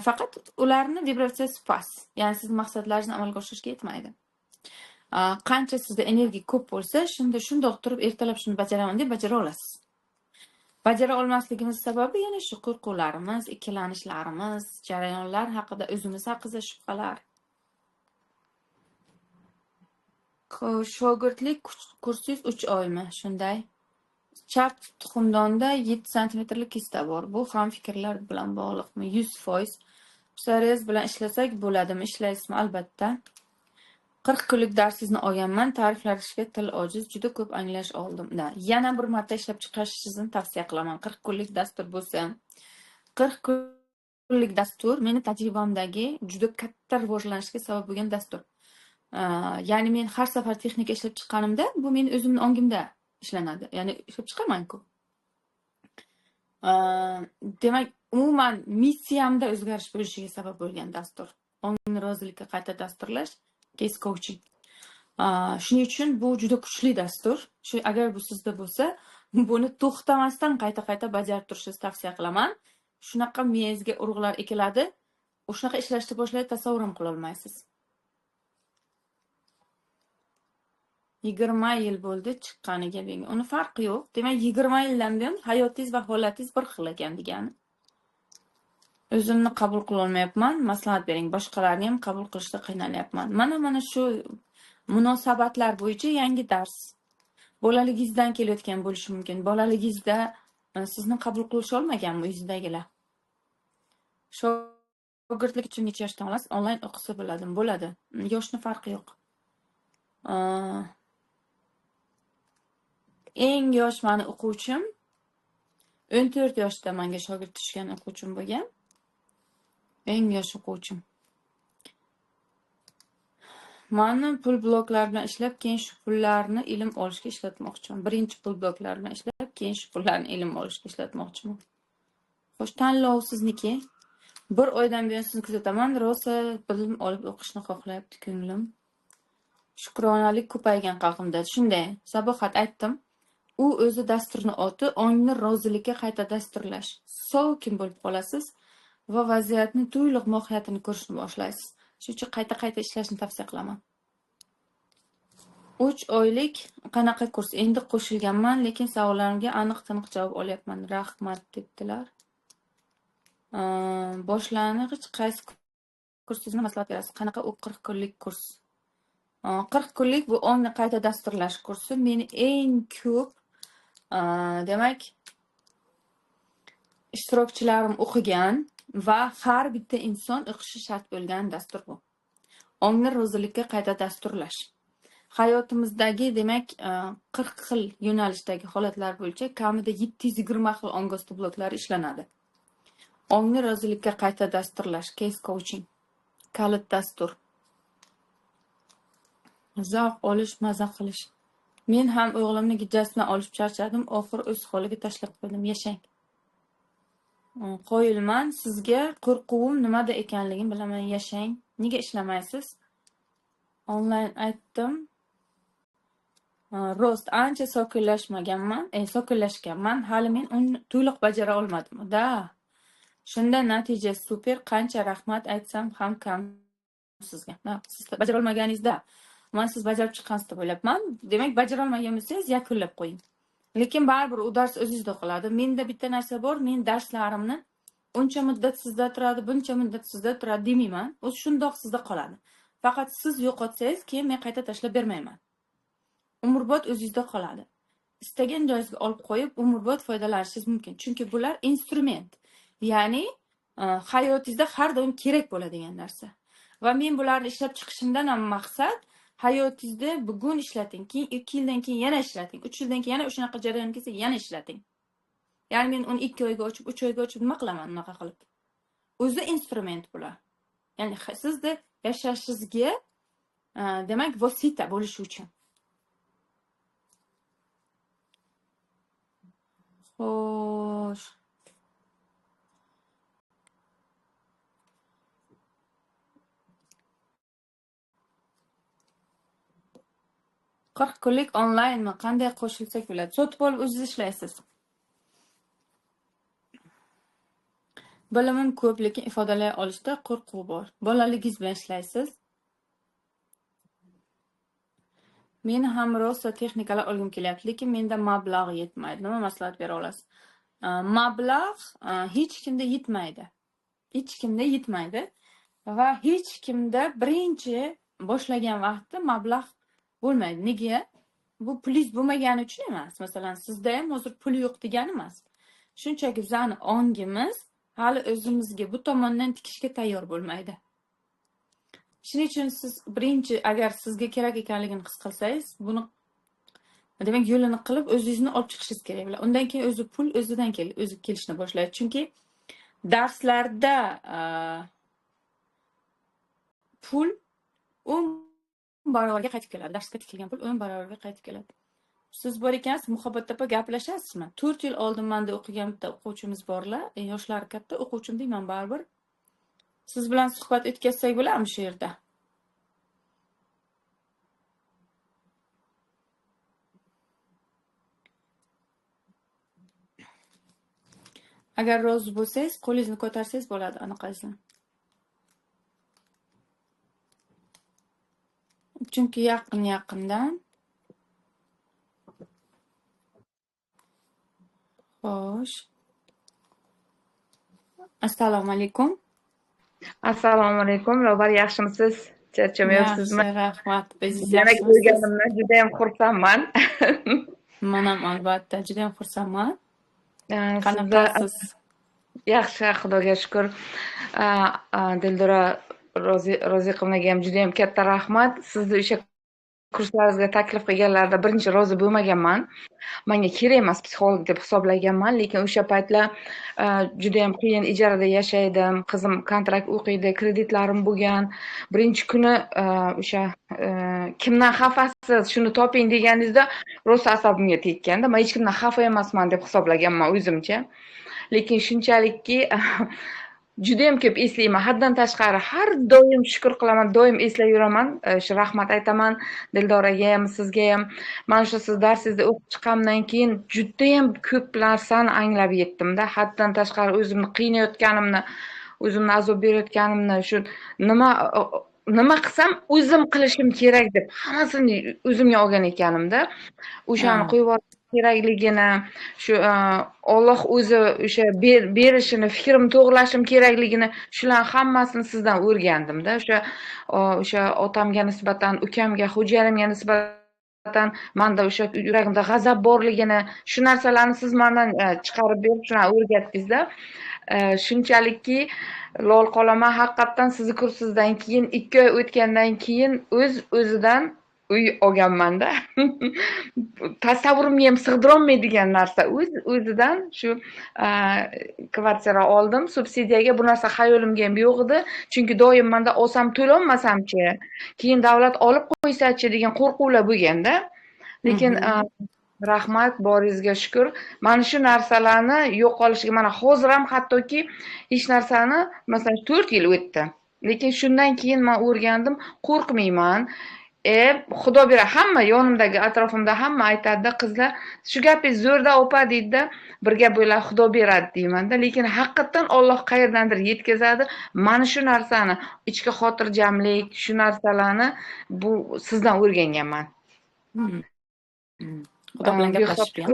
Faqat ularni vibratsiyasi past. Ya'ni siz maqsadlaringizni amalga oshirishga yetmaydi. Qancha sizda energiya ko'p bo'lsa, shundoq turib ertalab shuni bajaraman deb bajara olasiz. Bajara olmasligimiz sababi yana shu qo'rquvlarimiz, ikkilanishlarimiz, jarayonlar haqida, o'zimiz haqida shubhalar. Shogirdlik kursingiz 3 oymi? Shunday. Chap tuxumdonda 7 santimetrlik kista bor. Bu ham fikrlar bilan bog'liqmi? 100%. Psaringiz bilan ishlasak bo'ladimi? Ishlaysizmi? Albatta. 40 kunlik darsingizni olganman. Ta'riflashga til ojiz, juda ko'p anglash oldim. Yana bir marta ishlab chiqarishingizni tavsiya qilaman. 40 kunlik dastur bo'lsa, 40 kunlik dastur meni tajribamdagi juda katta rivojlanishga sabab bo'lgan dastur. Ya'ni men har safar texnika ishlab chiqqanimda, bu men o'zimning ongimda ishlanadi. Ya'ni ishlab chiqarman-ku. Demak, umuman missiyamda o'zgarish bo'lishiga sabab bo'lgan dastur. Ongni rozilikka qayta dasturlash, case coaching. Shuning uchun bu juda kuchli dastur. Shu agar bu sizda bo'lsa, buni to'xtamasdan qayta-qayta bajarib turishingizni tavsiya qilaman. Shunaqa miyangizga urug'lar ekiladi, o'shunaqa ishlashni boshlaydi, tasavvur ham qila olmaysiz. 20 yil bo'ldi chiqqaniga menga. Uni farqi yo'q. Demak, 20 yildan buyon hayotingiz va holatingiz bir xil ekan degani. O'zimni qabul qila olmayapman, maslahat bering. Boshqalarni ham qabul qilishda qiynalyapman. Mana shu munosabatlar bo'yicha yangi dars. Bolaligingizdan kelayotgan bo'lishi mumkin. Bolaligingizda sizni qabul qilisha olmaganmi uyingizdagilar? Shogirdlik uchun necha yoshdan olasiz? Onlayn o'qisa bo'ladimi? Bo'ladi. Yoshni farqi yo'q. Eng yosh meni o'quvchim 14 yoshda menga shogird tushgan o'quvchim bo'lgan. Eng yosh o'quvchim. Meni pul bloklar bilan ishlab, keyin shu pullarni ilm olishga ishlatmoqchiman. Birinchi pul bloklar bilan ishlab, keyin shu pullarni ilm olishga ishlatmoqchiman. Xo'sh, tanlov sizniki. Bir oydan buyon sizni kuzataman, rosa bilim olib o'qishni xohlayapti ko'nglim. Shukronalik ko'paygan qalbimda. Shunday, sabohat aytdim. U o'zi dasturni oti ongni rozilikka qayta dasturlash. Sokin bo'lib qolasiz va vaziyatni to'liq mohiyatini ko'rishni boshlaysiz. Shuning uchun qayta-qayta ishlashni tavsiya qilaman. 3 oylik qanaqa kurs? Endi qo'shilganman, lekin savollarimga aniq-tiniq javob olyapman. Rahmat debdilar. Boshlang'ich qaysi kursingizni maslahat berasiz? Qanaqa u 40 kunlik kurs? 40 kunlik bu ongni qayta dasturlash kursi. Meni eng ko'p demak ishtirokchilarim o'qigan va har bitta inson o'qishi shart bo'lgan dastur bu. Ongni rozilikka qayta dasturlash. Hayotimizdagi demak 40 xil yo'nalishdagi holatlar bo'yicha kamida 720 xil ongosti bloklari ishlanadi. Ongni rozilikka qayta dasturlash, case coaching, kalit dastur. Zavq olish, maza qilish. Men ham o'g'limni gijjasidan olib charchadim, oxir o'z holiga tashlab qo'ydim. Yashang. Qo'yilman, sizga qo'rquvim nimada ekanligini bilaman. Yashang. Nega ishlamaysiz? Onlayn aytdim. Rost ancha sokinlashganman. Hali men uni to'liq bajara olmadim. Shunda natija super. Qancha rahmat aytsam ham kam sizga. Siz bajara olmaganingizda man siz bajarib chiqqansiz deb o'ylabman. Demak, bajara olmagan bo'lsangiz yakunlab qo'ying. Lekin baribir u dars o'zingizda qoladi. Menda bitta narsa bor, men darslarimni uncha muddat sizda turadi, buncha muddat sizda turadi demayman. O'zi shundoq sizda qoladi. Faqat siz yo'qotsangiz, keyin men qayta tashlab bermayman. Umrbod o'zingizda qoladi. Istagan joyingizga olib qo'yib, umrbod foydalanishingiz mumkin. Chunki bular instrument. Ya'ni hayotingizda har doim kerak bo'ladigan narsa. Va men bularni ishlab chiqishimdan ham maqsad hayotingizda bugun ishlating, keyin 2 yildan keyin yana ishlating, 3 yildan keyin yana o'shanaqa jarayon kelsa yana ishlating. Ya'ni men uni 2 oyga ochib, 3 oyga ochib nima qilaman unaqa qilib? O'zi instrument bular. Ya'ni sizda yashashingizga demak vosita bo'lishi uchun. Xo'sh. Qirq kunlik onlaynmi? Qanday qo'shilsak bo'ladi? Sotib olib o'zingiz ishlaysiz. Bilimim ko'p, lekin ifodalay olishda qo'rquv bor. Bolaligingiz bilan ishlaysiz. Men ham rosa texnikalar olgim kelyapti, lekin menda mablag' yetmaydi. Nima maslahat bera olasiz? Mablag' hech kimda yetmaydi. Hech kimda yetmaydi va hech kimda birinchi boshlagan vaqtda mablag' bo'lmaydi. Nega? Bu pulingiz bo'lmagani uchun emas. Masalan, sizda ham hozir pul yo'q degani emas. Shunchaki bizning ongimiz hali o'zimizga bu tomondan tikishga tayyor bo'lmaydi. Shuning uchun siz birinchi agar sizga kerak ekanligini his qilsangiz, buni demak yo'lini qilib o'zingizni olib chiqishingiz kerak. Undan keyin o'zi pul o'zidan o'zi kelishni boshlaydi. Chunki darslarda pul 10 barobarga qaytib keladi. Darsga tikilgan pul 10 barobarga qaytib keladi. Siz bor ekansiz, Muhabbat opa gaplashasizmi? 4 yil oldin menda o'qigan bitta o'quvchimiz borlar. Yoshlari katta, o'quvchim deyman baribir. Siz bilan suhbat o'tkazsak bo'ladimi shu yerda? Agar rozi bo'lsangiz, qo'lingizni ko'tarsangiz bo'ladi anaqasini. Chunki yaqindan. Xo'sh. Assalomu alaykum. Assalomu alaykum. Lobar, yaxshimisiz? Charchamayapsizmi? Yaxshi, rahmat. O'zingiz Demak, ko'rganimdan juda ham xursandman. Men ham albatta juda ham xursandman. Sizda Qanaqasiz? yaxshi, Xudoga shukr. Dildora Roziqovnaga ham juda ham katta rahmat. Sizni o'sha kurslaringizga taklif qilganlarda birinchi rozi bo'lmaganman. Menga kerak emas psixolog deb hisoblaganman, lekin o'sha paytlar juda ham qiyin ijarada yashaydim. Qizim kontrakt o'qiydi, kreditlarim bo'lgan. Birinchi kuni o'sha kimdan xafasiz, shuni toping deganingizda rosa asabimga tekkanda. Men hech kimdan xafa emasman deb hisoblaganman o'zimcha. Lekin shunchalikki juda ham ko'p eslayman. Haddan tashqari har doim shukr qilaman, doim eslab yuraman. Shu rahmat aytaman Dildoraga ham, sizga ham. Mana shu siz darsingizda o'qib chiqqandan keyin juda ham ko'p narsani anglab yetdim-da. Haddan tashqari o'zimni qiynayotganimni, o'zimni azob berayotganimni, shu nima qilsam o'zim qilishim kerak deb hammasini o'zimga olgan ekanimda. O'shani qo'yib kerakligini, shu Alloh o'zi o'sha berishini, fikrimni to'g'rilashim kerakligini, shularning hammasini sizdan o'rgandim-da. O'sha otamga nisbatan, ukamga, xo'jayilimga nisbatan menda o'sha yuragimda g'azab borligini, shu narsalarni siz mendan chiqarib berib, shularni o'rgatdingiz-da. Shunchalikki lol qolaman, haqiqatan sizni kursingizdan keyin 2 oy o'tgandan keyin o'zidan uy olganman-da. Tasavvurimga ham sig'dira olmaydigan narsa o'zidan shu kvartira oldim. Subsidiyaga bu narsa xayolimga ham yo'q edi. Chunki doim menda olsam to'lolmasamchi, keyin davlat olib qo'ysachi degan qo'rquvlar bo'lganda. Lekin rahmat, boringizga shukr. Mana shu narsalarni yo'qolishiga mana hozir ham hattoki hech narsani, masalan 4 yil o'tdi. Lekin shundan keyin men o'rgandim, qo'rqmayman. Xudo bera hamma yonimdagi atrofimda hamma aytadi qizlar shu gapingiz zo'rda opa deydida bir gap o'ylab xudo beradi deymanda lekin haqiqatdan Alloh qayerdandir yetkazadi mana shu narsani ichki xotirjamlik shu narsalarni bu sizdan o'rganganman Hmm. Xudo bilan gaplashishga.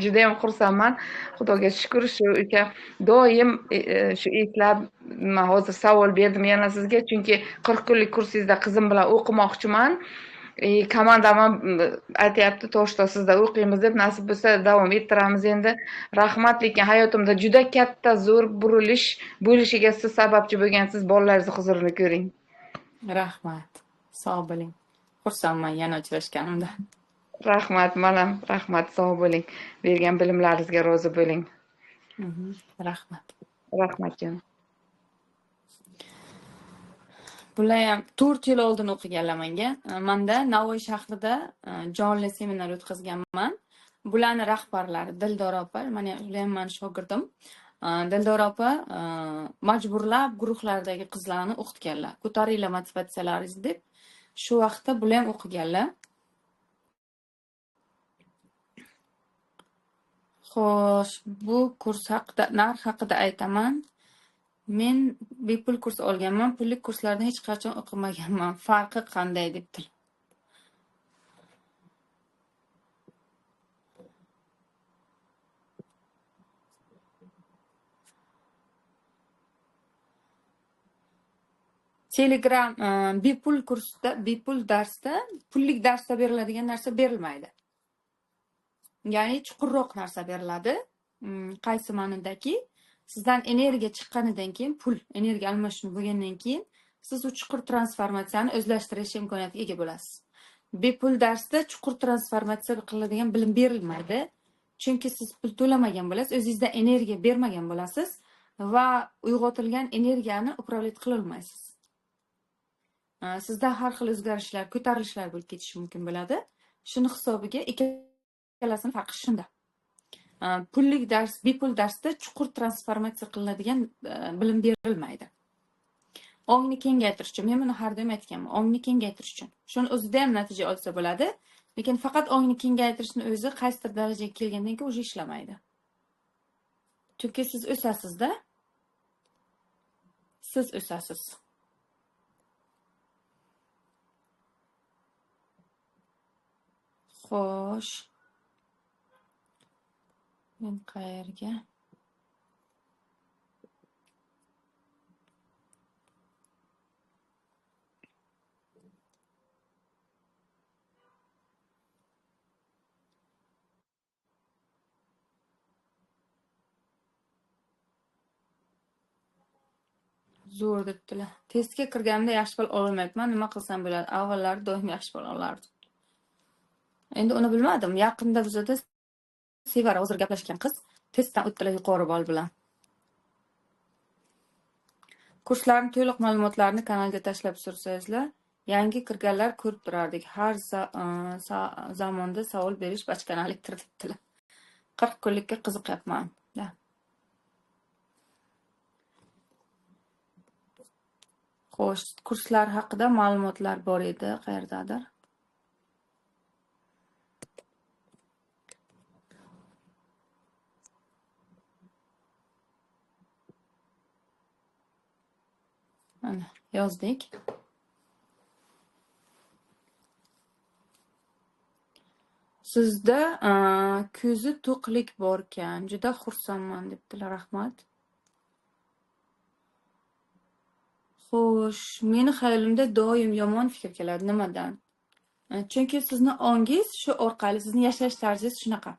judayam xursandman xudoga shukur shu uka doim shu eslab man hozir savol berdim yana sizga chunki 40 kunlik kursingizda qizim bilan o'qimoqchiman komandam ham aytyapti toshda sizda o'qiymiz deb nasib bo'lsa davom ettiramiz endi rahmat lekin hayotimda juda katta zo'r burilish bo'lishiga siz sababchi bo'lgansiz bolalaringizni huzurini ko'ring Rahmat. Sog' bo'ling. Xursandman yana uchrashganimda. rahmat manam rahmat sog' bo'ling bergan bilimlaringizga rozi bo'ling Rahmat. rahmat jonim Bular ham 4 yil oldin o'qiganlar menga. Menda Navoiy shahrida jonli seminar o'tkazganman. Bularning rahbarlari Dildora opa, mana ular ham meni shogirdim. Dildora opa majburlab guruhlardagi qizlarni o'qitganlar. Ko'taringlar motivatsiyalaringizni deb. Shu vaqtda bular ham o'qiganlar. Xo'sh, bu kurs haqida, narx haqida aytaman. Men bepul kurs olganman, pulli kurslarda hech qachon o'qimaganman. Farqi qanday debdilar. Telegram bepul kursda, bepul darsda, pullik darsda beriladigan narsa berilmaydi. Ya'ni chuqurroq narsa beriladi. Qaysi ma'nodaki, sizdan energiya chiqqanidan keyin pul, energiya almashinuv bo'lgandan keyin siz u chuqur transformatsiyani o'zlashtirish imkoniyatiga ega bo'lasiz. Bepul darsda chuqur transformatsiya qiladigan bilim berilmaydi. Chunki siz pul to'lamagan bo'lasiz, o'zingizda energiya bermagan bo'lasiz va uyg'otilgan energiyani upravlet qila olmaysiz. Sizda har xil o'zgarishlar, ko'tarilishlar bo'lib ketishi mumkin bo'ladi. Shuni hisobiga ikkalasini farqi shunda. Pullik dars, bepul darsda chuqur transformatsiya qilinadigan bilim berilmaydi. Ongni kengaytirish uchun, men buni har doim aytganman, ongni kengaytirish uchun. Shuni o'zida ham natija olsa bo'ladi, lekin faqat ongni kengaytirishni o'zi qaysidir darajaga kelgandan keyin o'zi ishlamaydi. Chunki siz o'sasizda. Siz o'sasiz. Xo'sh. Men qayerga? Zo'r debdilar. Testga kirganimda yaxshi ball ololmayapman. Nima qilsam bo'ladi? Avvallari doim yaxshi ball olardim. Endi uni bilmadim. Yaqinda bizda Sevara hozir gaplashgan qiz testdan o'tdilar yuqori ball bilan. Kurslarning to'liq ma'lumotlarini kanalga tashlab tursangizlar, yangi kirganlar ko'rib turardik. Har zamonda savol berish bachkanalikdir debdilar. 40 kunlikka qiziqyapman. Xo'sh, kurslar haqida ma'lumotlar bor edi, qayerdadir. Mana yozdik. Sizda ko'zi to'qlik bor ekan. Juda xursandman debdilar, rahmat. Xo'sh, meni xayolimda doim yomon fikr keladi. Nimadan? Chunki sizni ongingiz shu orqali, sizni yashash tarzingiz shunaqa.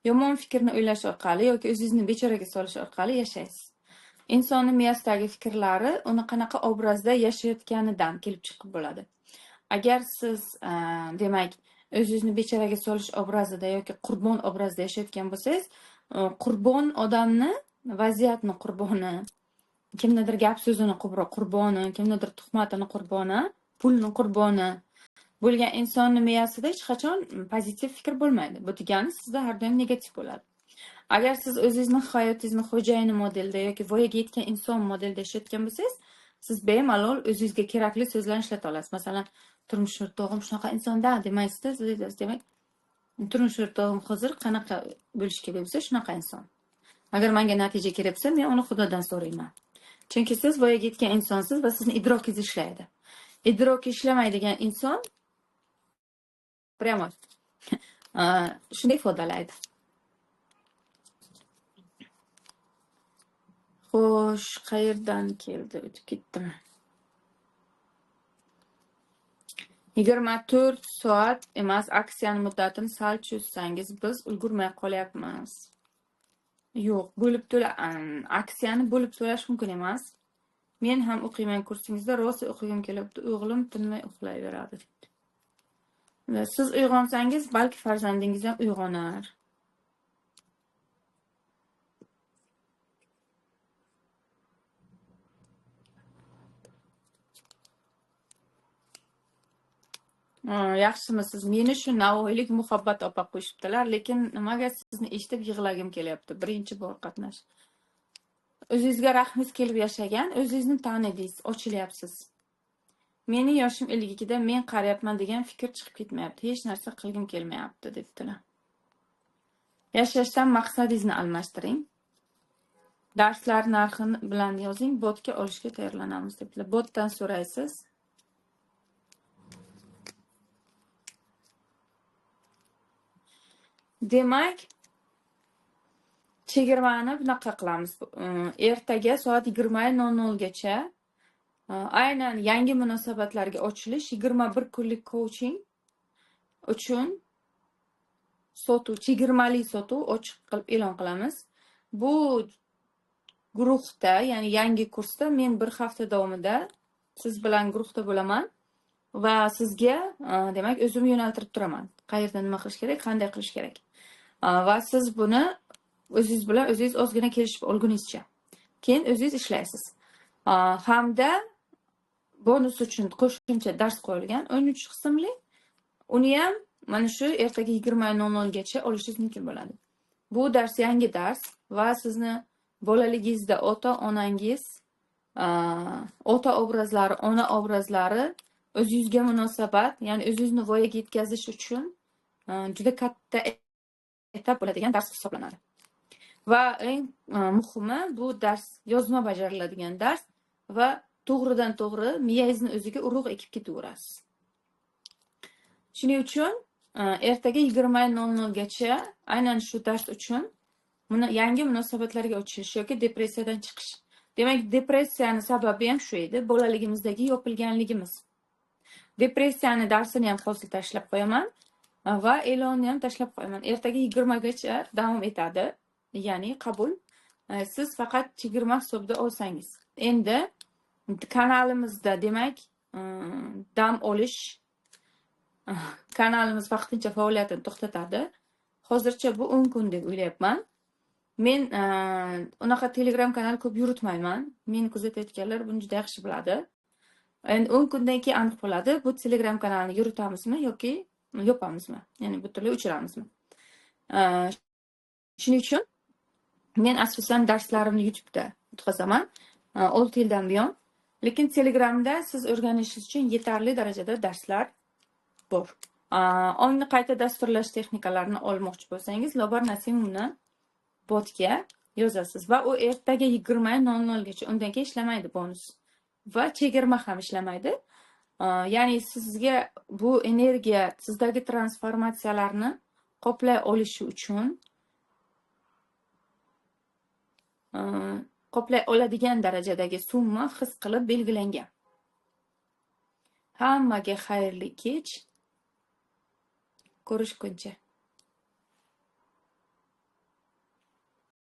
Yomon fikrni o'ylash orqali yoki o'zingizni bechoraga solish orqali yashaysiz. Insonning miyasidagi fikrlari uni qanaqa obrazda yashayotganidan kelib chiqib bo'ladi. Agar siz demak o'zingizni bechoraga solish obrazida yoki qurbon obrazida yashayotgan bo'lsangiz, qurbon odamni, vaziyatni qurboni, kimnidir gap so'zini qurboni, kimnidir tuhmatini qurboni, pulni qurboni bo'lgan insonning miyasida hech qachon pozitiv fikr bo'lmaydi. Bu degani sizda har doim negativ bo'ladi. Agar siz o'zingizni hayotingizni xo'jayini modelda yoki voyaga yetgan inson modelda yashayotgan bo'lsangiz, siz bemalol o'zingizga kerakli so'zlarni ishlata olasiz. Masalan, turmush o'rtog'im shunaqa insonda demaysizda, siz aytasiz, demak, turmush o'rtog'im hozir qanaqa bo'lishi kerak bo'lsa, shunaqa inson. Agar menga natija kerak bo'lsa, men uni Xudodan so'rayman. Chunki siz voyaga yetgan insonsiz va sizni idrokingiz ishlaydi. Idroki ishlamaydigan inson prямо shunday ifodalaydi. Xo'sh, qayerdan keldi? O'tib ketdimi? 24 soat emas, aksiyani muddatini sal cho'zsangiz, biz ulgurmay qolyapmiz. Yo'q, aksiyani bo'lib to'lash mumkin emas. Men ham o'qiyman kursingizda, rosa o'qigim kelyapti. O'g'lim tinmay uxlayveradi. Siz uyg'onsangiz, balki farzandingiz ham uyg'onar. Yaxshimisiz? Meni shu Navoiylik Muhabbat opa qo'shibdilar, lekin nimaga sizni eshitib yig'lagim kelyapti. Birinchi bor qatnash. O'zingizga rahmingiz kelib yashagan, o'zingizni tanidingiz, ochilyapsiz. Meni yoshim 52 da, men qarayapman degan fikr chiqib ketmayapti. Hech narsa qilgim kelmayapti, debdilar. Yashashdan maqsadingizni almashtiring. Darslar narxini bilan yozing, botga olishga tayyorlanamiz, debdilar. Botdan so'raysiz. Demak, chegirmani bunaqa qilamiz. Ertaga soat 20:00 gacha aynan yangi munosabatlarga ochilish 21 kunlik coaching uchun chegirmali sotuv ochiq qilib e'lon qilamiz. Bu guruhda, ya'ni yangi kursda men bir hafta davomida siz bilan guruhda bo'laman va sizga demak o'zim yo'naltirib turaman. Qayerda nima qilish kerak, qanday qilish kerak. Va siz buni o'zingiz bilan o'zingiz ozgina kelishib olgunizcha. Keyin o'zingiz ishlaysiz. Hamda bonus uchun qo'shimcha dars qo'yilgan 13 qismli. Uni ham mana shu ertaga 20:00 gacha olishingiz mumkin bo'ladi. Bu dars yangi dars va sizni bolaligingizda ota-onangiz, ota obrazlari, ona obrazlari o'zingizga munosabat, ya'ni o'zingizni voyaga yetkazish uchun juda katta etap bo'ladigan dars hisoblanadi. Va eng muhimi, bu dars yozma bajariladigan dars va to'g'ridan to'g'ri miyangizni o'ziga urug' ekib ketaverasiz. Shuning uchun ertaga 20:00 gacha aynan shu dars uchun yangi munosabatlarga o'tish yoki depressiyadan chiqish. Demak, depressiyani sababi ham shu edi, bolaligimizdagi yopilganligimiz. Depressiyani darsini ham hozir tashlab qo'yaman va e'lonni ham tashlab qo'yaman. Ertaga 20 gacha davom etadi, ya'ni qabul. Siz faqat chegirma hisobida olsangiz. Endi kanalimizda demak dam olish kanalimiz vaqtincha faoliyatini to'xtatadi. Hozircha bu 10 kun deb o'ylayapman. Men unaqa Telegram kanal ko'p yuritmayman. Meni kuzatayotganlar buni juda yaxshi biladi. Endi 10 kundan keyin aniq bo'ladi, bu Telegram kanalini yuritamizmi yoki yopamizmi? Ya'ni butunlay o'chiramizmi? Shuning uchun men asosan darslarimni YouTube'da o'tkazaman 6 yildan buyon. Lekin Telegramda siz o'rganishingiz uchun yetarli darajada darslar bor. Ongni qayta dasturlash texnikalarini olmoqchi bo'lsangiz, Lobar Nasimovni botga yozasiz va u ertaga 20:00 gacha, undan keyin ishlamaydi bonus va chegirma ham ishlamaydi. Ya'ni sizga bu energiya, sizdagi transformatsiyalarni qoplay olishi uchun qoplay oladigan darajadagi summa his qilib belgilangan. Hammaga xayrli kech. Ko'rishguncha.